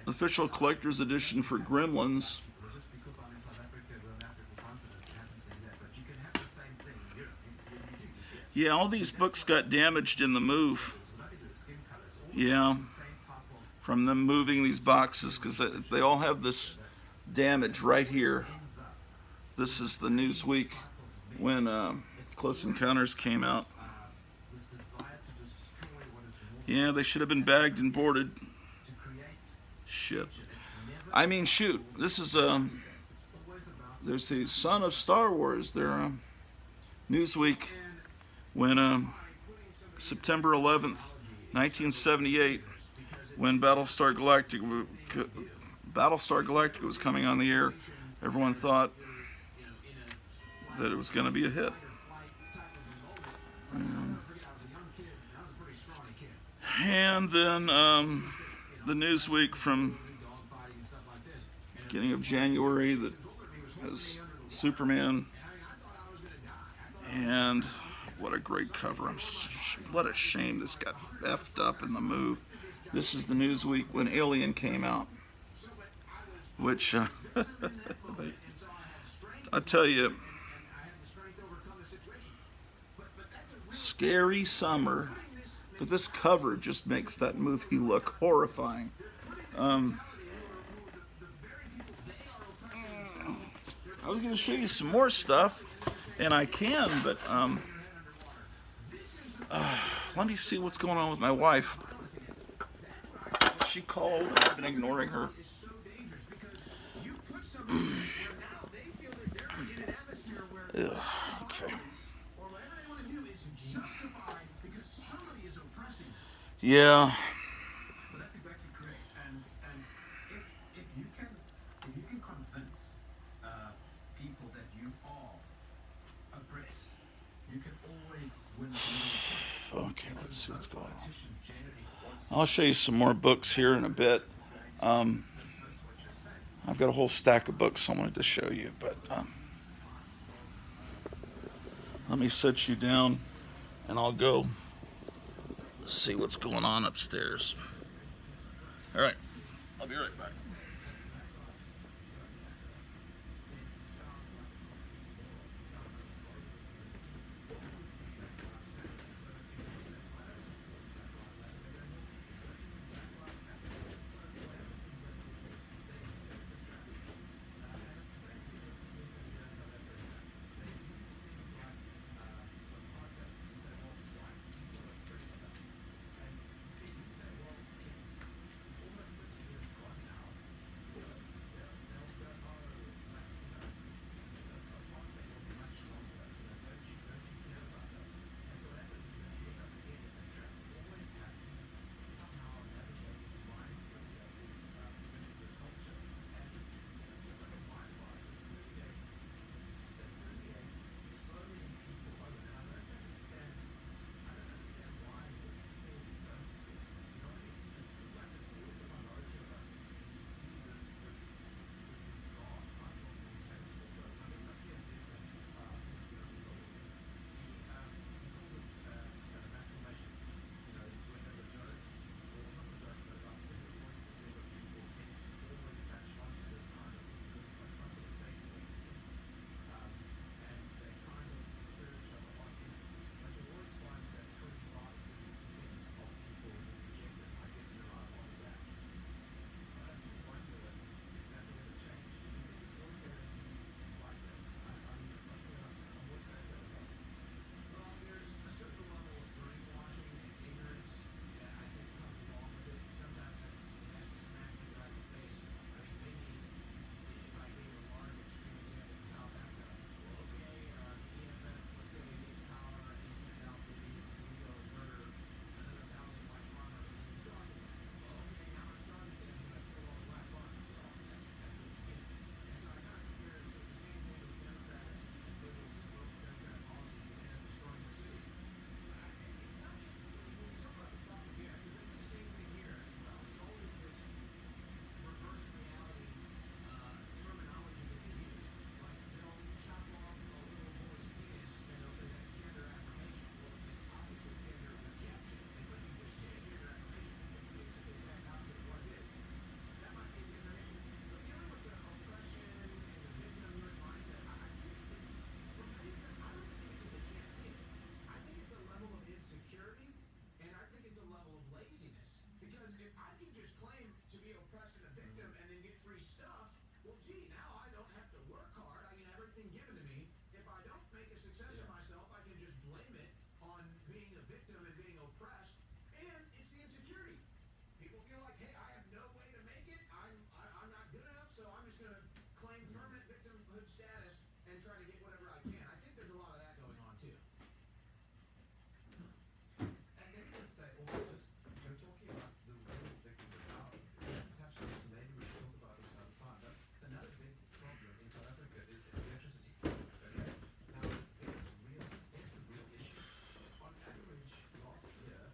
official collector's edition for Gremlins. Yeah, all these books got damaged in the move. Yeah, from them moving these boxes, because they all have this damage right here. This is the Newsweek when Close Encounters came out. Yeah, they should have been bagged and boarded. Shit. I mean, shoot. This is there's the son of Star Wars. Their Newsweek when September 11th, 1978, when Battlestar Galactica was coming on the air. Everyone thought that it was going to be a hit. And then the Newsweek from beginning of January that has Superman, and what a great cover. What a shame this got effed up in the move. This is the Newsweek when Alien came out, which I tell you, scary summer, but this cover just makes that movie look horrifying. I was going to show you some more stuff, and I can, but let me see what's going on with my wife. She called, and I've been ignoring her. Okay. Yeah. Okay, let's see what's going on. I'll show you some more books here in a bit. I've got a whole stack of books I wanted to show you, but let me set you down and I'll go see what's going on upstairs. All right, I'll be right back.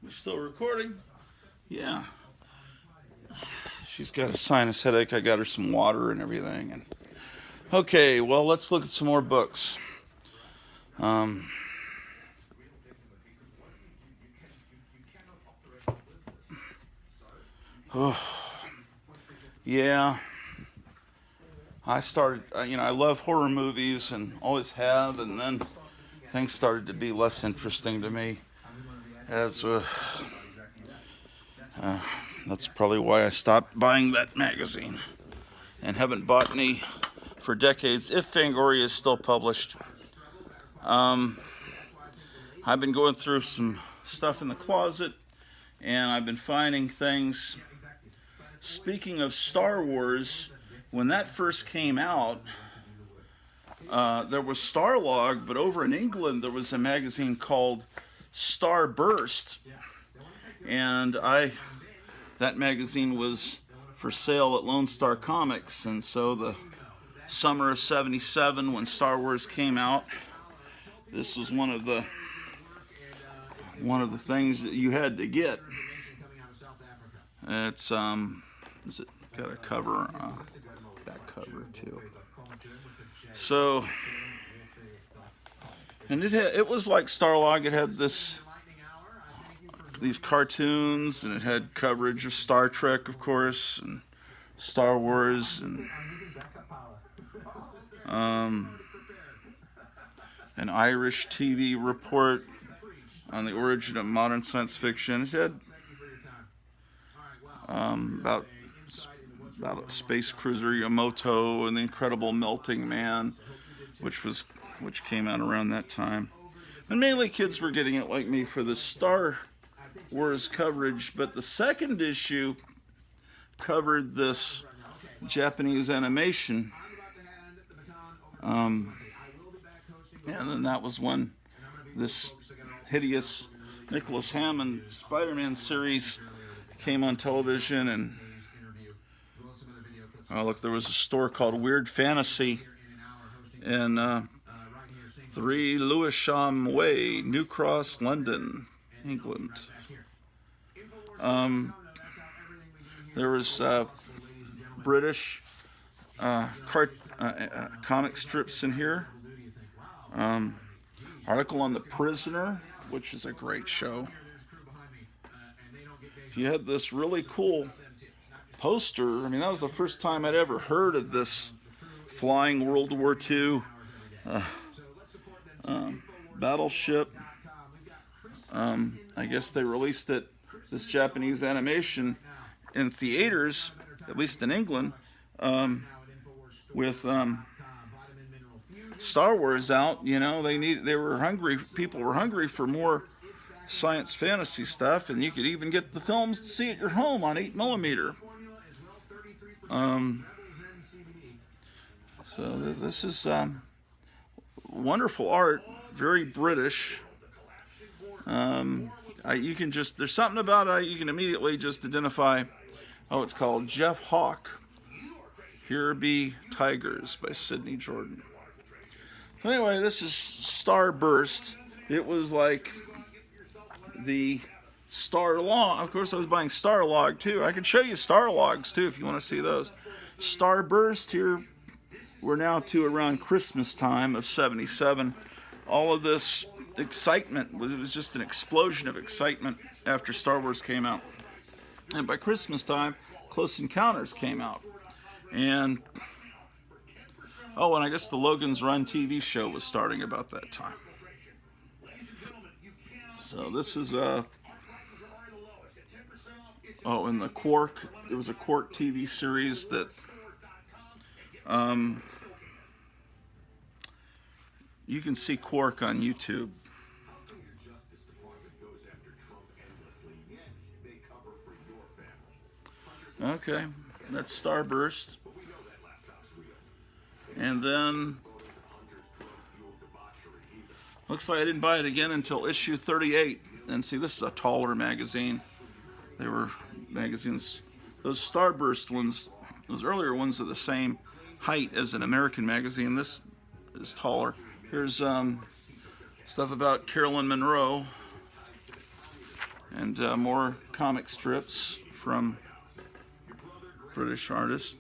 You still recording? Yeah. She's got a sinus headache. I got her some water and everything. And okay, well, let's look at some more books. Yeah. I started, I love horror movies and always have, and then things started to be less interesting to me. As that's probably why I stopped buying that magazine and haven't bought any for decades, if Fangoria is still published. I've been going through some stuff in the closet, and I've been finding things. Speaking of Star Wars, when that first came out, there was Starlog, but over in England there was a magazine called Starburst, and that magazine was for sale at Lone Star Comics. And so the summer of '77, when Star Wars came out, this was one of the things that you had to get. It's is it got a cover, back cover too. So, and it was like Starlog. It had these cartoons, and it had coverage of Star Trek, of course, and Star Wars, and an Irish TV report on the origin of modern science fiction. It had about a space cruiser Yamato and the Incredible Melting Man, which came out around that time. And mainly kids were getting it, like me, for the Star Wars coverage. But the second issue covered this Japanese animation, and then that was when this hideous Nicholas Hammond Spider-Man series came on television. And oh, look, there was a store called Weird Fantasy in 3 Lewisham Way, New Cross, London, England. There was British comic strips in here. Article on The Prisoner, which is a great show. You had this really cool poster. I mean, that was the first time I'd ever heard of this flying World War II battleship. I guess they released this Japanese animation in theaters, at least in England, with Star Wars out. People were hungry for more science fantasy stuff, and you could even get the films to see at your home on 8mm. So this is wonderful art, very British. There's something about it, you can immediately just identify. Oh, it's called Jeff Hawke, Here Be Tigers by Sidney Jordan. So anyway, this is Starburst. It was like the Starlog. Of course, I was buying Starlog too. I can show you Starlogs too if you want to see those. Starburst, here we're now to around Christmas time of '77. All of this excitement, it was just an explosion of excitement after Star Wars came out. And by Christmas time, Close Encounters came out. And I guess the Logan's Run TV show was starting about that time. So this is and the Quark, there was a Quark TV series that you can see Quark on YouTube. Okay, that's Starburst. And then looks like I didn't buy it again until issue 38. And see, this is a taller magazine. They were magazines, those Starburst ones, those earlier ones are the same height as an American magazine. This is taller. Here's stuff about Carolyn Monroe. And more comic strips from British artists.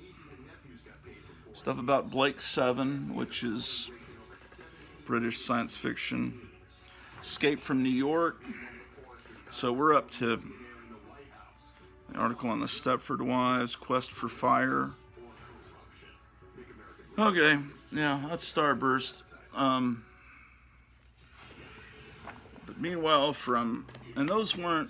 Stuff about Blake Seven, which is British science fiction. Escape from New York. So we're up to an article on the Stepford Wives, Quest for Fire. Okay, yeah, that's Starburst. But meanwhile, and those were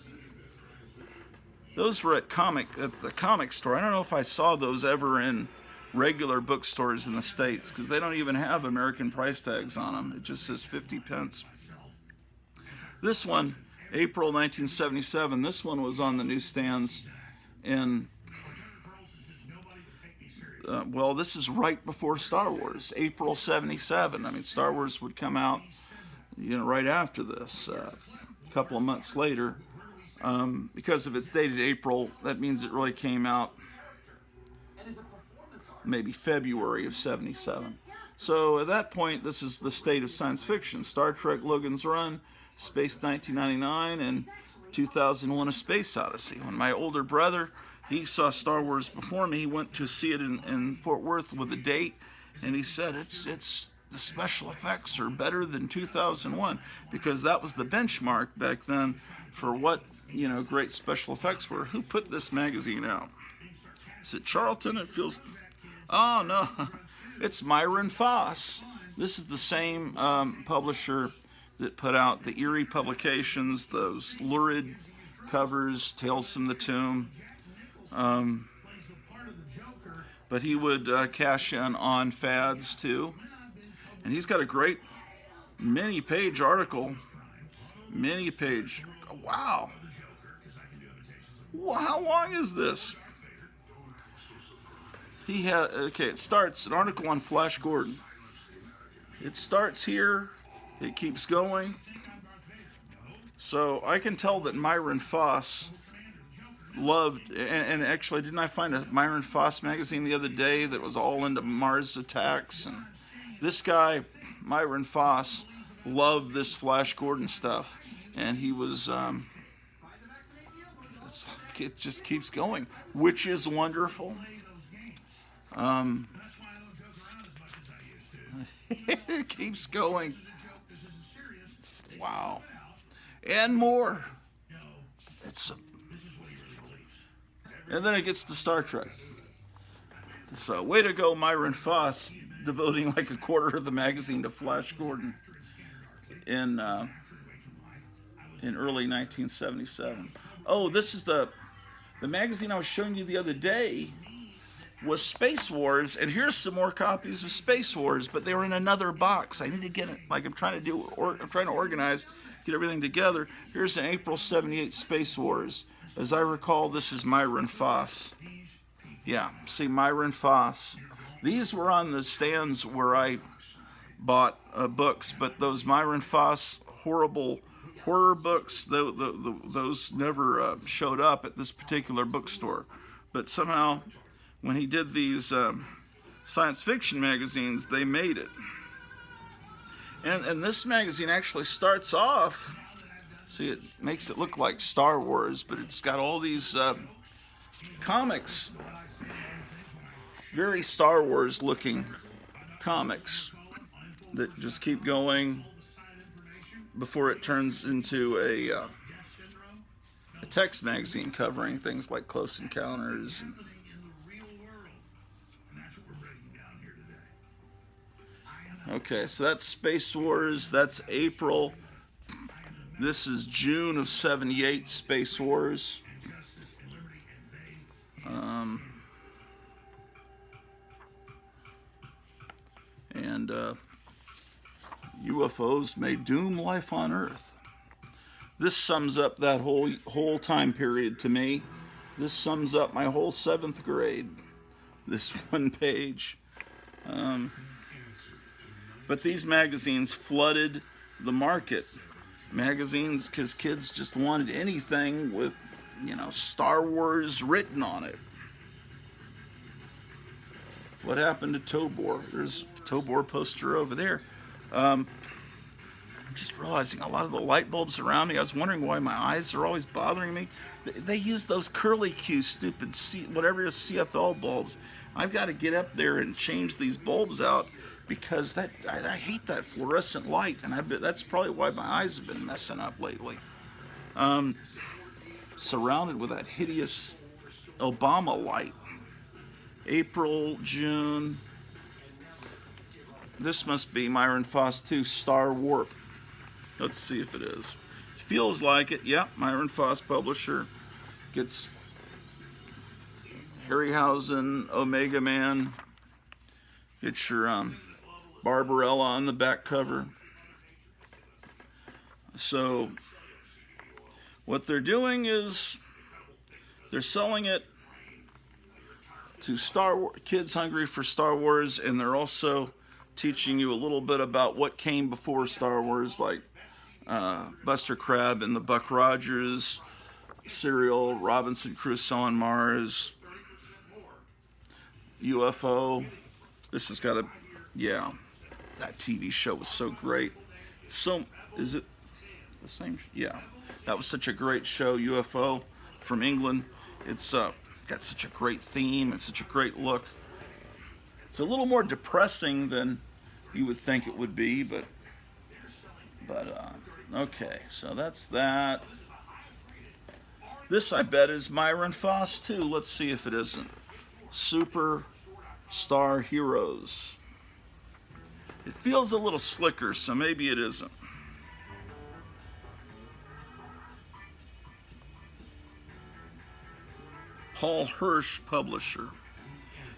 at the comic store. I don't know if I saw those ever in regular bookstores in the States, because they don't even have American price tags on them. It just says 50 pence. This one, April 1977, this one was on the newsstands in, well, this is right before Star Wars, April 77. I mean, Star Wars would come out, right after this, a couple of months later. Because if it's dated April, that means it really came out maybe February of 77. So at that point, this is the state of science fiction. Star Trek Logan's Run, Space 1999, and 2001 A Space Odyssey. When my older brother, he saw Star Wars before me, he went to see it in Fort Worth with a date, and he said, it's the special effects are better than 2001, because that was the benchmark back then for what, great special effects were. Who put this magazine out? Is it Charlton? It feels... Oh, no. It's Myron Foss. This is the same publisher that put out the eerie publications, those lurid covers, Tales from the Tomb. But he would cash in on fads, too. And he's got a great many-page article. Many-page. Wow. Well, how long is this? It starts, an article on Flash Gordon. It starts here, it keeps going. So I can tell that Myron Foss loved, and actually, didn't I find a Myron Foss magazine the other day that was all into Mars attacks? And this guy, Myron Foss, loved this Flash Gordon stuff. And he was, it just keeps going, which is wonderful. It keeps going. Wow. And more. And then it gets to Star Trek. So, way to go, Myron Foss, devoting like a quarter of the magazine to Flash Gordon in early 1977. Oh, this is the magazine I was showing you the other day. Was Space Wars, and here's some more copies of Space Wars, but they were in another box. I need to get it, I'm trying to organize, get everything together. Here's an April 78 Space Wars. As I recall, this is Myron Foss. Yeah, see, Myron Foss. These were on the stands where I bought books, but those Myron Foss horrible horror books, those never showed up at this particular bookstore. But somehow, when he did these science fiction magazines, they made it. And this magazine actually starts off, see, it makes it look like Star Wars, but it's got all these comics, very Star Wars looking comics that just keep going before it turns into a text magazine covering things like Close Encounters. Okay, so that's Space Wars. That's April. This is June of 78, Space Wars. And UFOs may doom life on Earth. This sums up that whole time period to me. This sums up my whole 7th grade. This one page. But these magazines flooded the market. Magazines, because kids just wanted anything with, Star Wars written on it. What happened to Tobor? There's a Tobor poster over there. just realizing a lot of the light bulbs around me, I was wondering why my eyes are always bothering me. They use those curly Q stupid whatever it is, CFL bulbs. I've got to get up there and change these bulbs out because I hate that fluorescent light, and I bet that's probably why my eyes have been messing up lately. Surrounded with that hideous Obama light. April, June. This must be Myron Foss 2 Star Warp. Let's see if it is. Feels like it. Yeah, Myron Foss publisher. Gets Harryhausen, Omega Man. Get your Barbarella on the back cover. So what they're doing is they're selling it to kids hungry for Star Wars, and they're also teaching you a little bit about what came before Star Wars, like Buster Crabbe and the Buck Rogers serial, Robinson Crusoe on Mars, UFO. This has got yeah, that TV show was so great. So, is it the same? Yeah, that was such a great show, UFO from England. It's got such a great theme and such a great look. It's a little more depressing than you would think it would be, but okay, so that's that. This, I bet, is Myron Foss too. Let's see if it isn't. Super Star Heroes. It feels a little slicker, so maybe it isn't. Paul Hirsch, publisher.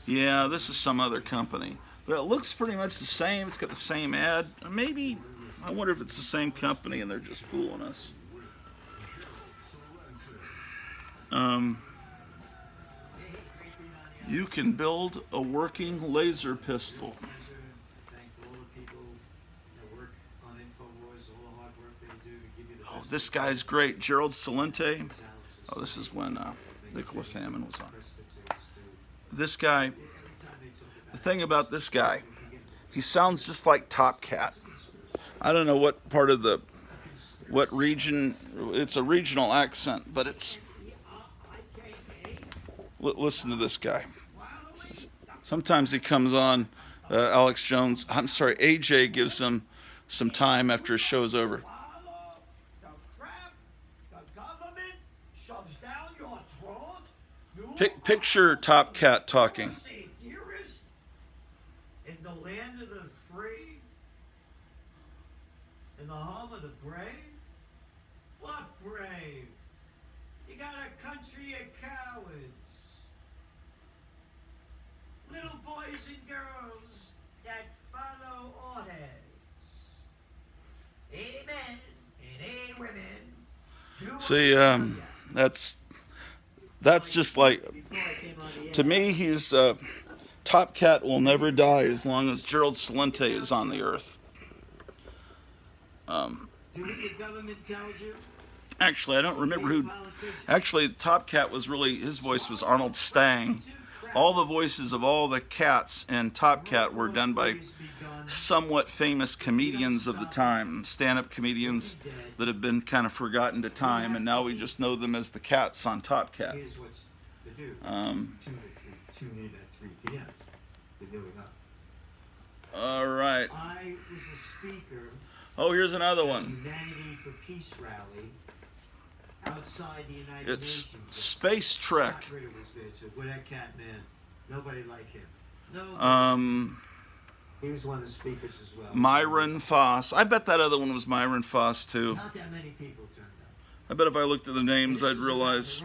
Yeah, this is some other company. But it looks pretty much the same. It's got the same ad. Maybe, I wonder if it's the same company and they're just fooling us. You can build a working laser pistol. Oh, this guy's great. Gerald Celente. Oh, this is when Nicholas Hammond was on. This guy, the thing about this guy, he sounds just like Top Cat. I don't know what part of what region, it's a regional accent, but it's, listen to this guy. Sometimes he comes on, AJ gives him some time after his show's over. Picture Top Cat talking. In the land of the free, in the home of the brave. What brave? You got a country of cowards, little boys and girls that follow orders. Amen and amen. See, that's just like, to me, he's Top Cat will never die as long as Gerald Celente is on the earth. Actually, I don't remember who. Actually, Top Cat was really, his voice was Arnold Stang. All the voices of all the cats in Top Cat were done by somewhat famous comedians of the time, stand-up comedians that have been kind of forgotten to time, and now we just know them as the cats on Top Cat. All right. I was a speaker. Oh, here's another one. Humanity for Peace rally outside the United It's Nations. Space Trek. Scott Ritter was there too. Boy, that cat, man. Nobody like him. No. He was one of the speakers as well. Myron Foss. I bet that other one was Myron Foss too. Not that many people turned up. I bet if I looked at the names, I'd realize.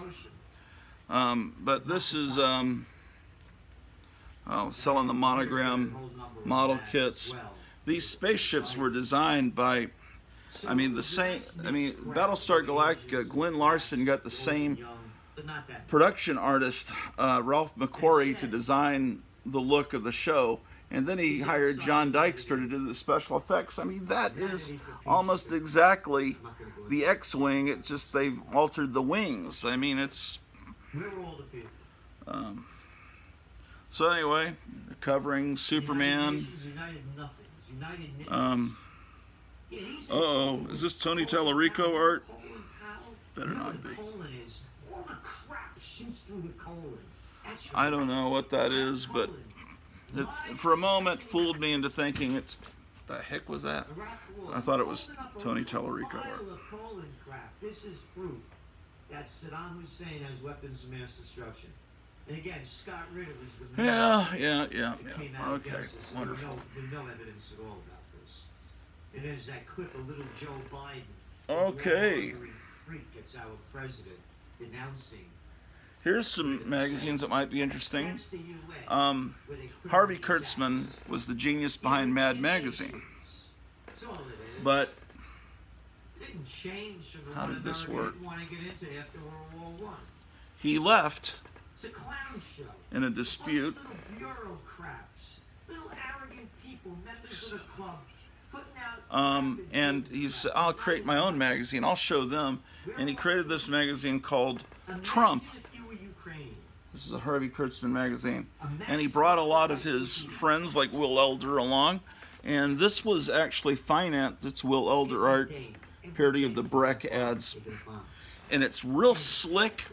But this is selling the monogram model kits. These spaceships were designed by, Battlestar Galactica, Glenn Larson got the same production artist, Ralph McQuarrie, to design the look of the show. And then he hired John Dykstra to do the special effects. I mean, that is almost exactly the X-Wing. It's just they've altered the wings. I mean, it's... So anyway, covering Superman. Uh-oh, is this Tony Tallarico art? Better You know what not the be. colon is? All the crap shoots through the colon. That's your I don't know what that is, but it, for a moment, fooled me into thinking it's... The heck was that? I thought it was Tony Tallarico art. Colon crap. This is proof that Saddam Hussein has weapons of mass destruction. And again, Scott Ritter was the Yeah. came out Okay, against us. wonderful. There's no evidence at all about this. And there's that clip of little Joe Biden. Okay. The freak gets our president denouncing. Here's some magazines that might be interesting. That's the UN. Harvey Kurtzman was the genius behind Mad Magazine. That's all it is. But It didn't change from the how one did this America work? didn't want to get into after World War I. he left It's a clown show. in a dispute. Bunch of little bureaucrats, little arrogant people, members of the club, putting out. And he said, I'll create my own magazine. I'll show them. And he created this magazine called Trump. Imagine if you were Ukraine. This is a Harvey Kurtzman magazine. And he brought a lot of his friends like Will Elder along. And this was actually financed. It's Will Elder art, parody of the Breck ads. And it's real slick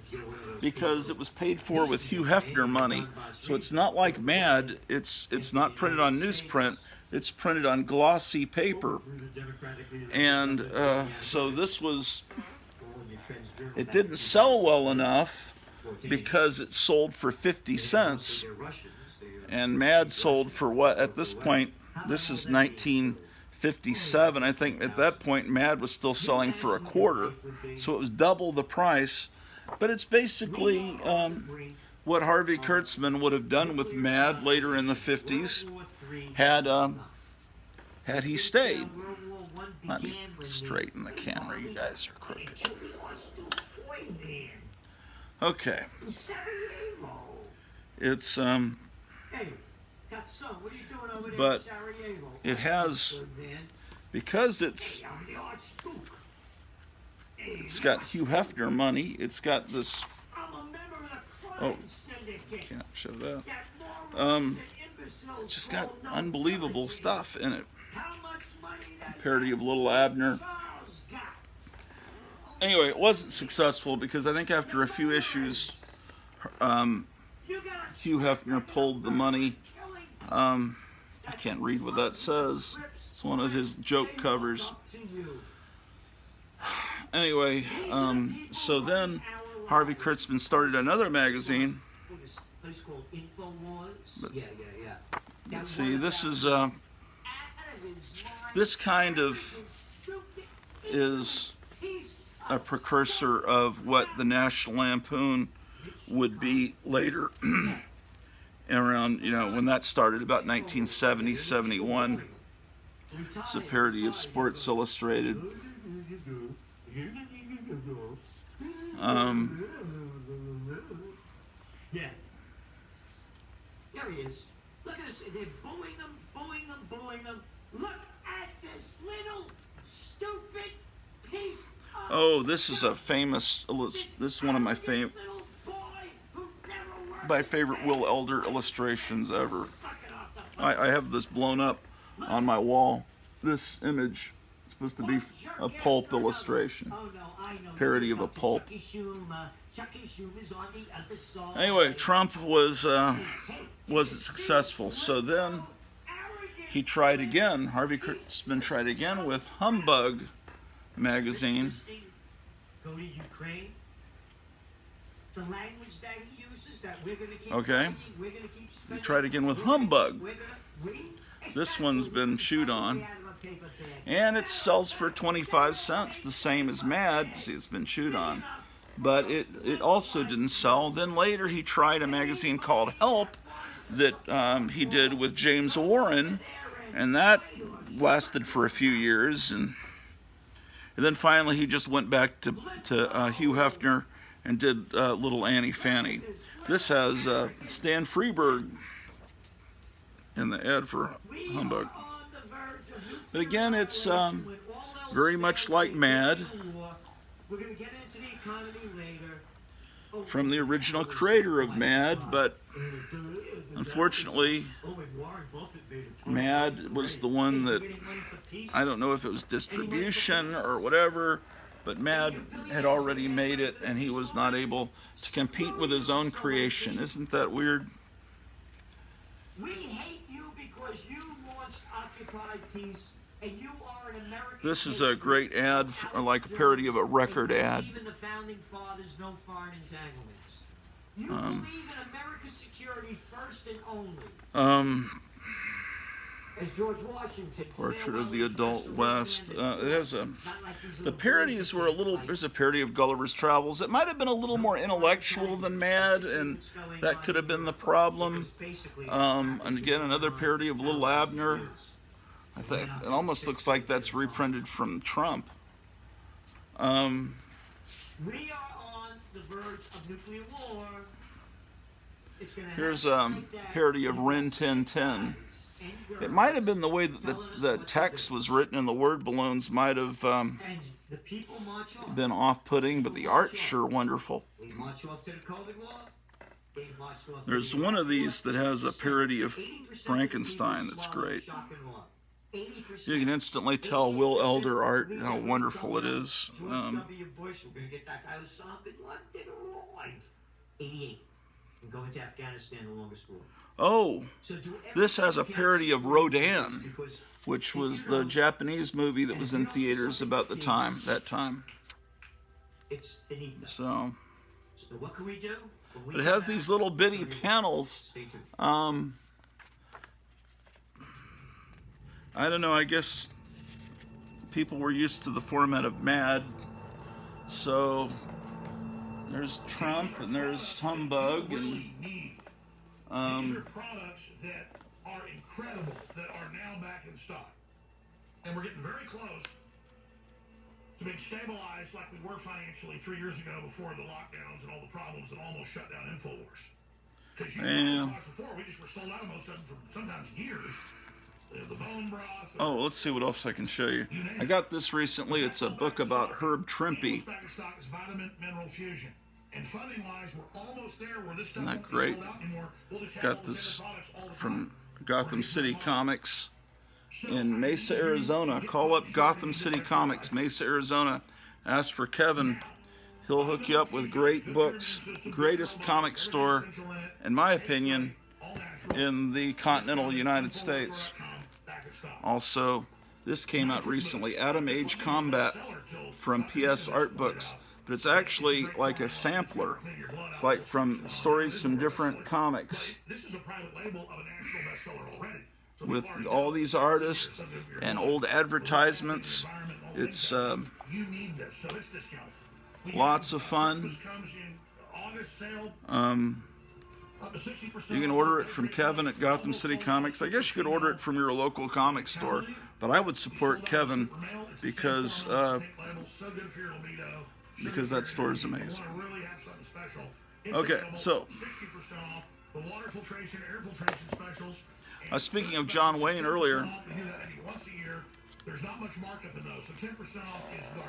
because it was paid for with Hugh Hefner money. So it's not like Mad. It's not printed on newsprint. It's printed on glossy paper. And so this was... It didn't sell well enough because it sold for 50 cents. And Mad sold for what? At this point, this is 1957. I think at that point, Mad was still selling for a quarter. So it was double the price. But it's basically what Harvey Kurtzman would have done with Mad later in the 50s had he stayed. Let me straighten the camera. You guys are crooked. Okay. It's but it has, because it's got Hugh Hefner money. It's got this. Oh, can't show that. It's just got unbelievable stuff in it. Parody of Little Abner. Anyway, it wasn't successful because I think after a few issues, Hugh Hefner pulled the money. I can't read what that says. It's one of his joke covers. Anyway, so then Harvey Kurtzman started another magazine. But, let's see, this is this kind of is a precursor of what the National Lampoon would be later. Around, when that started, about 1970, 71. It's a parody of Sports Illustrated. Yeah. There he is. Look at this. They're booing him. Look at this little stupid piece of... Oh, this is a famous, this is one of my favorite Will Elder illustrations ever. I have this blown up on my wall. This image is supposed to be a pulp illustration. Parody of a pulp. Anyway, Trump wasn't successful. So then he tried again. Harvey Kurtzman tried again with Humbug magazine. Go to Ukraine. The language that he uses, that we're going to keep okay. He tried again with Humbug. This one's been chewed on. And it sells for 25 cents, the same as Mad. See, it's been chewed on. But it also didn't sell. Then later he tried a magazine called Help that he did with James Warren. And that lasted for a few years. And then finally he just went back to Hugh Hefner and did Little Annie Fanny. This has Stan Freberg in the ad for Humbug. But again, it's very much like Mad, from the original creator of Mad, but unfortunately, Mad was the one that I don't know if it was distribution or whatever, but Mad had already made it, and he was not able to compete with his own creation. Isn't that weird? We hate you because you launched Occupy Peace, and you are an American. This is a great ad, like a parody of a record ad. Even the founding fathers, no foreign entanglements. You believe in America's security first and only. As George Washington. Portrait of the Adult West. It has a. The parodies were a little. There's a parody of Gulliver's Travels. It might have been a little more intellectual than Mad, and that could have been the problem. And again, another parody of Little Abner. I think it almost looks like that's reprinted from Trump. We are on the verge of nuclear war. Here's a parody of Rin Tin Tin. It might have been the way that the text was written, and the word balloons might have been off-putting, but the art's sure wonderful. There's one of these that has a parody of Frankenstein that's great. You can instantly tell Will Elder art, how wonderful it is. 88. And go into Afghanistan, the longest war. Oh, this has a parody of Rodan, which was the Japanese movie that was in theaters about that time. So, what can we do? But it has these little bitty panels. I don't know, I guess people were used to the format of Mad. So, there's Trump and there's Humbug and these are products that are incredible that are now back in stock. And we're getting very close to being stabilized like we were financially 3 years ago before the lockdowns and all the problems that almost shut down InfoWars. Because before, we just were sold out of most of them for sometimes years. The bone broth. Oh, let's see what else I can show you. I got this recently. It's a book about Herb Trimpe. Back in stock is Vitamin Mineral Fusion. And funding-wise, we're almost there where this stuff Isn't that won't be great? sold out anymore. We'll just have Got all those this other products all the from time. Gotham City Comics in Mesa, Arizona. Call up Gotham City Comics, Mesa, Arizona. Ask for Kevin. He'll hook you up with great books. Greatest comic store, in my opinion, in the continental United States. Also, this came out recently, Atom Age Combat from PS Art Books. But it's actually like a sampler. It's like from stories from different comics. This is a private label of a national bestseller already. So With all these artists and old advertisements. It's you need this, so it's discounted. lots of fun. This comes in August sale. Up to 60% You can order it from Kevin at Gotham City Comics. I guess you could order it from your local comic store, but I would support Kevin because that store is amazing. Okay, so speaking of John Wayne earlier,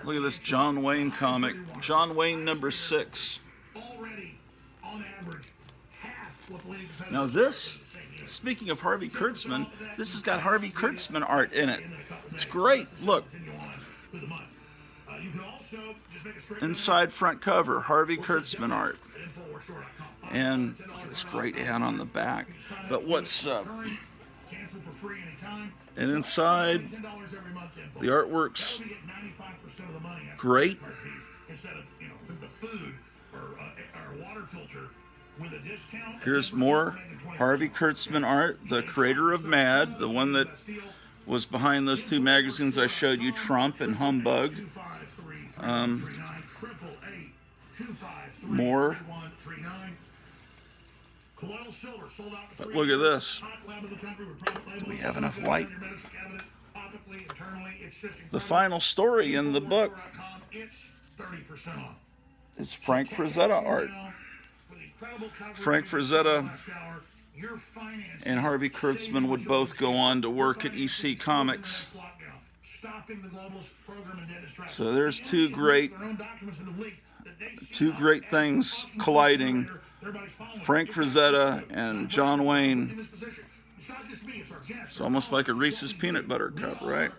look at this John Wayne comic, John Wayne #6. Now this, speaking of Harvey Kurtzman, this has got Harvey Kurtzman art in it. It's great. Look. Inside front cover, Harvey Kurtzman art. And this great ad on the back. But what's and inside, the artwork's great. Here's more Harvey Kurtzman art, the creator of Mad, the one that was behind those two magazines I showed you, Trump and Humbug. More. But look at this. Do we have enough light? The final story in the book is Frank Frazetta art. Frank Frazetta and Harvey Kurtzman would both go on to work at EC Comics. So there's two great things colliding. Frank Frazetta and John Wayne It's not just me, it's our guests. It's almost like a Reese's peanut butter cup, right?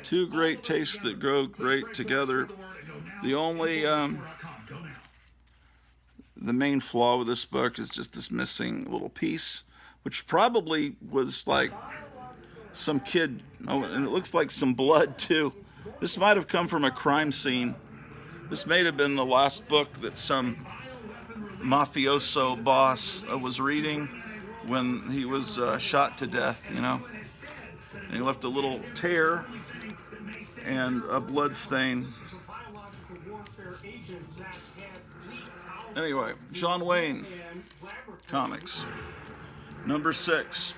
Two great tastes that grow great together. The only, the main flaw with this book is just this missing little piece, which probably was like some kid, oh, and it looks like some blood too. This might have come from a crime scene. This may have been the last book that some mafioso boss was reading when he was shot to death, you know. And he left a little tear and a blood stain. Anyway, John Wayne comics, number 6.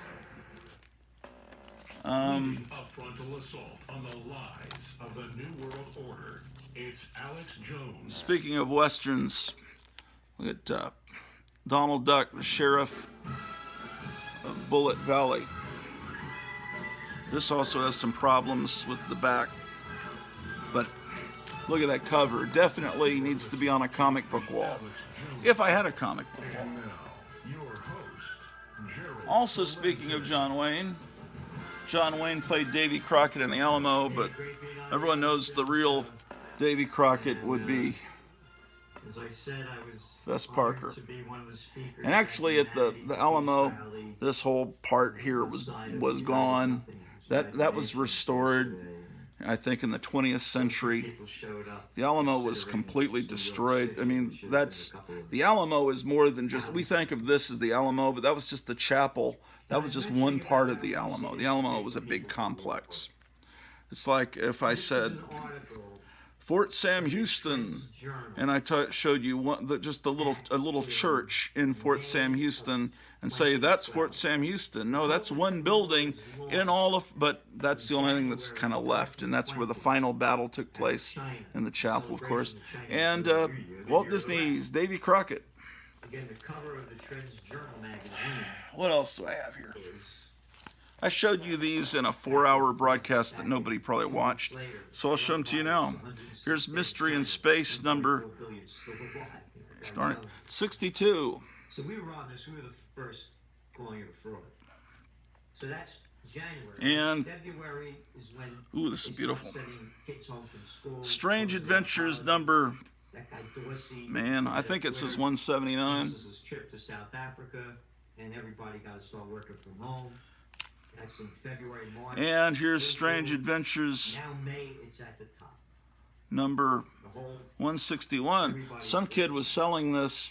A frontal assault on the lies of the New World Order. It's Alex Jones. Speaking of westerns, look at Donald Duck, the sheriff of Bullet Valley. This also has some problems with the back, but look at that cover. Definitely needs to be on a comic book wall, if I had a comic book wall. Also, speaking of John Wayne played Davy Crockett in the Alamo, but everyone knows the real Davy Crockett would be As I said, I was Fess Parker. to be one of the speakers And actually, at the Alamo, this whole part here was gone. That was restored, I think, in the 20th century. people showed up. The Alamo was completely destroyed. I mean, the Alamo is more than just, we think of this as the Alamo, but that was just the chapel. That was just one part of the Alamo. The Alamo was a big complex. It's like if I said Fort Sam Houston, and I showed you just a little church in Fort Sam Houston, and say that's Fort Sam Houston. No, that's one building in all of, but that's the only thing that's kind of left, and that's where the final battle took place in the chapel, of course. And Walt Disney's Davy Crockett. Again, the cover of the Trends Journal magazine What else do I have here? is I showed you these in a 4-hour broadcast that nobody probably watched, so I'll show them to you now. Here's Mystery in Space number, darn it, 62. So we were on this. We were the first calling it a fraud. So that's January. And, February is when. ooh, this is they start beautiful. sending kids home from school. Strange Adventures number, That guy Dorsey. man, I think it says 179. This is his trip to South Africa, and everybody got to start working from home. That's in February, March. And here's Strange Adventures Now May, it's at the top. number The whole 161. Some kid was selling this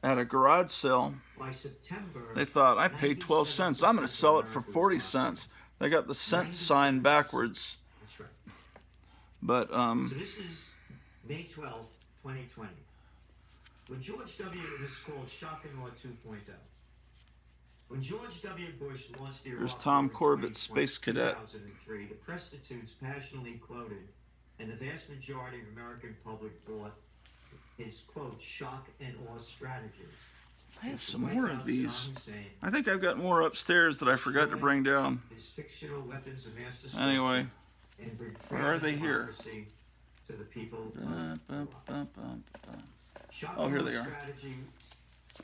at a garage sale. by September. They thought, I paid 12 cents. I'm going to sell it for 40 cents. They got the cent sign backwards. That's right. But, So this is May 12th, 2020. When George W. This is called Shock and Awe 2.0. When George W. Bush launched the Here's Iraq Tom War in Corbett, 2020, Space Cadet. 2003, the prostitutes passionately quoted, and the vast majority of American public bought his quote shock and awe strategy. I have some more of these. I think I've got more upstairs that I forgot to bring down. His fictional weapons of mass destruction Anyway, and bring where are they here? democracy to the people. Shock Oh, and here awe they are. strategy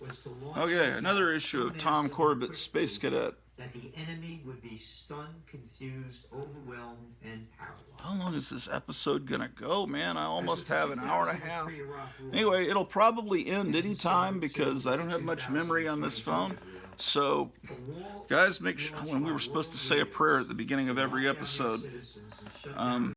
was to launch Okay, attacks another issue of so Tom massive Corbett, and Space quickly Cadet. that the enemy would be stunned, confused, overwhelmed, and paralyzed. How long is this episode gonna go, man? I almost have an hour and a half. Anyway, it'll probably end anytime because I don't have much memory on this phone. So, guys, make sure when we were supposed to say a prayer at the beginning of every episode.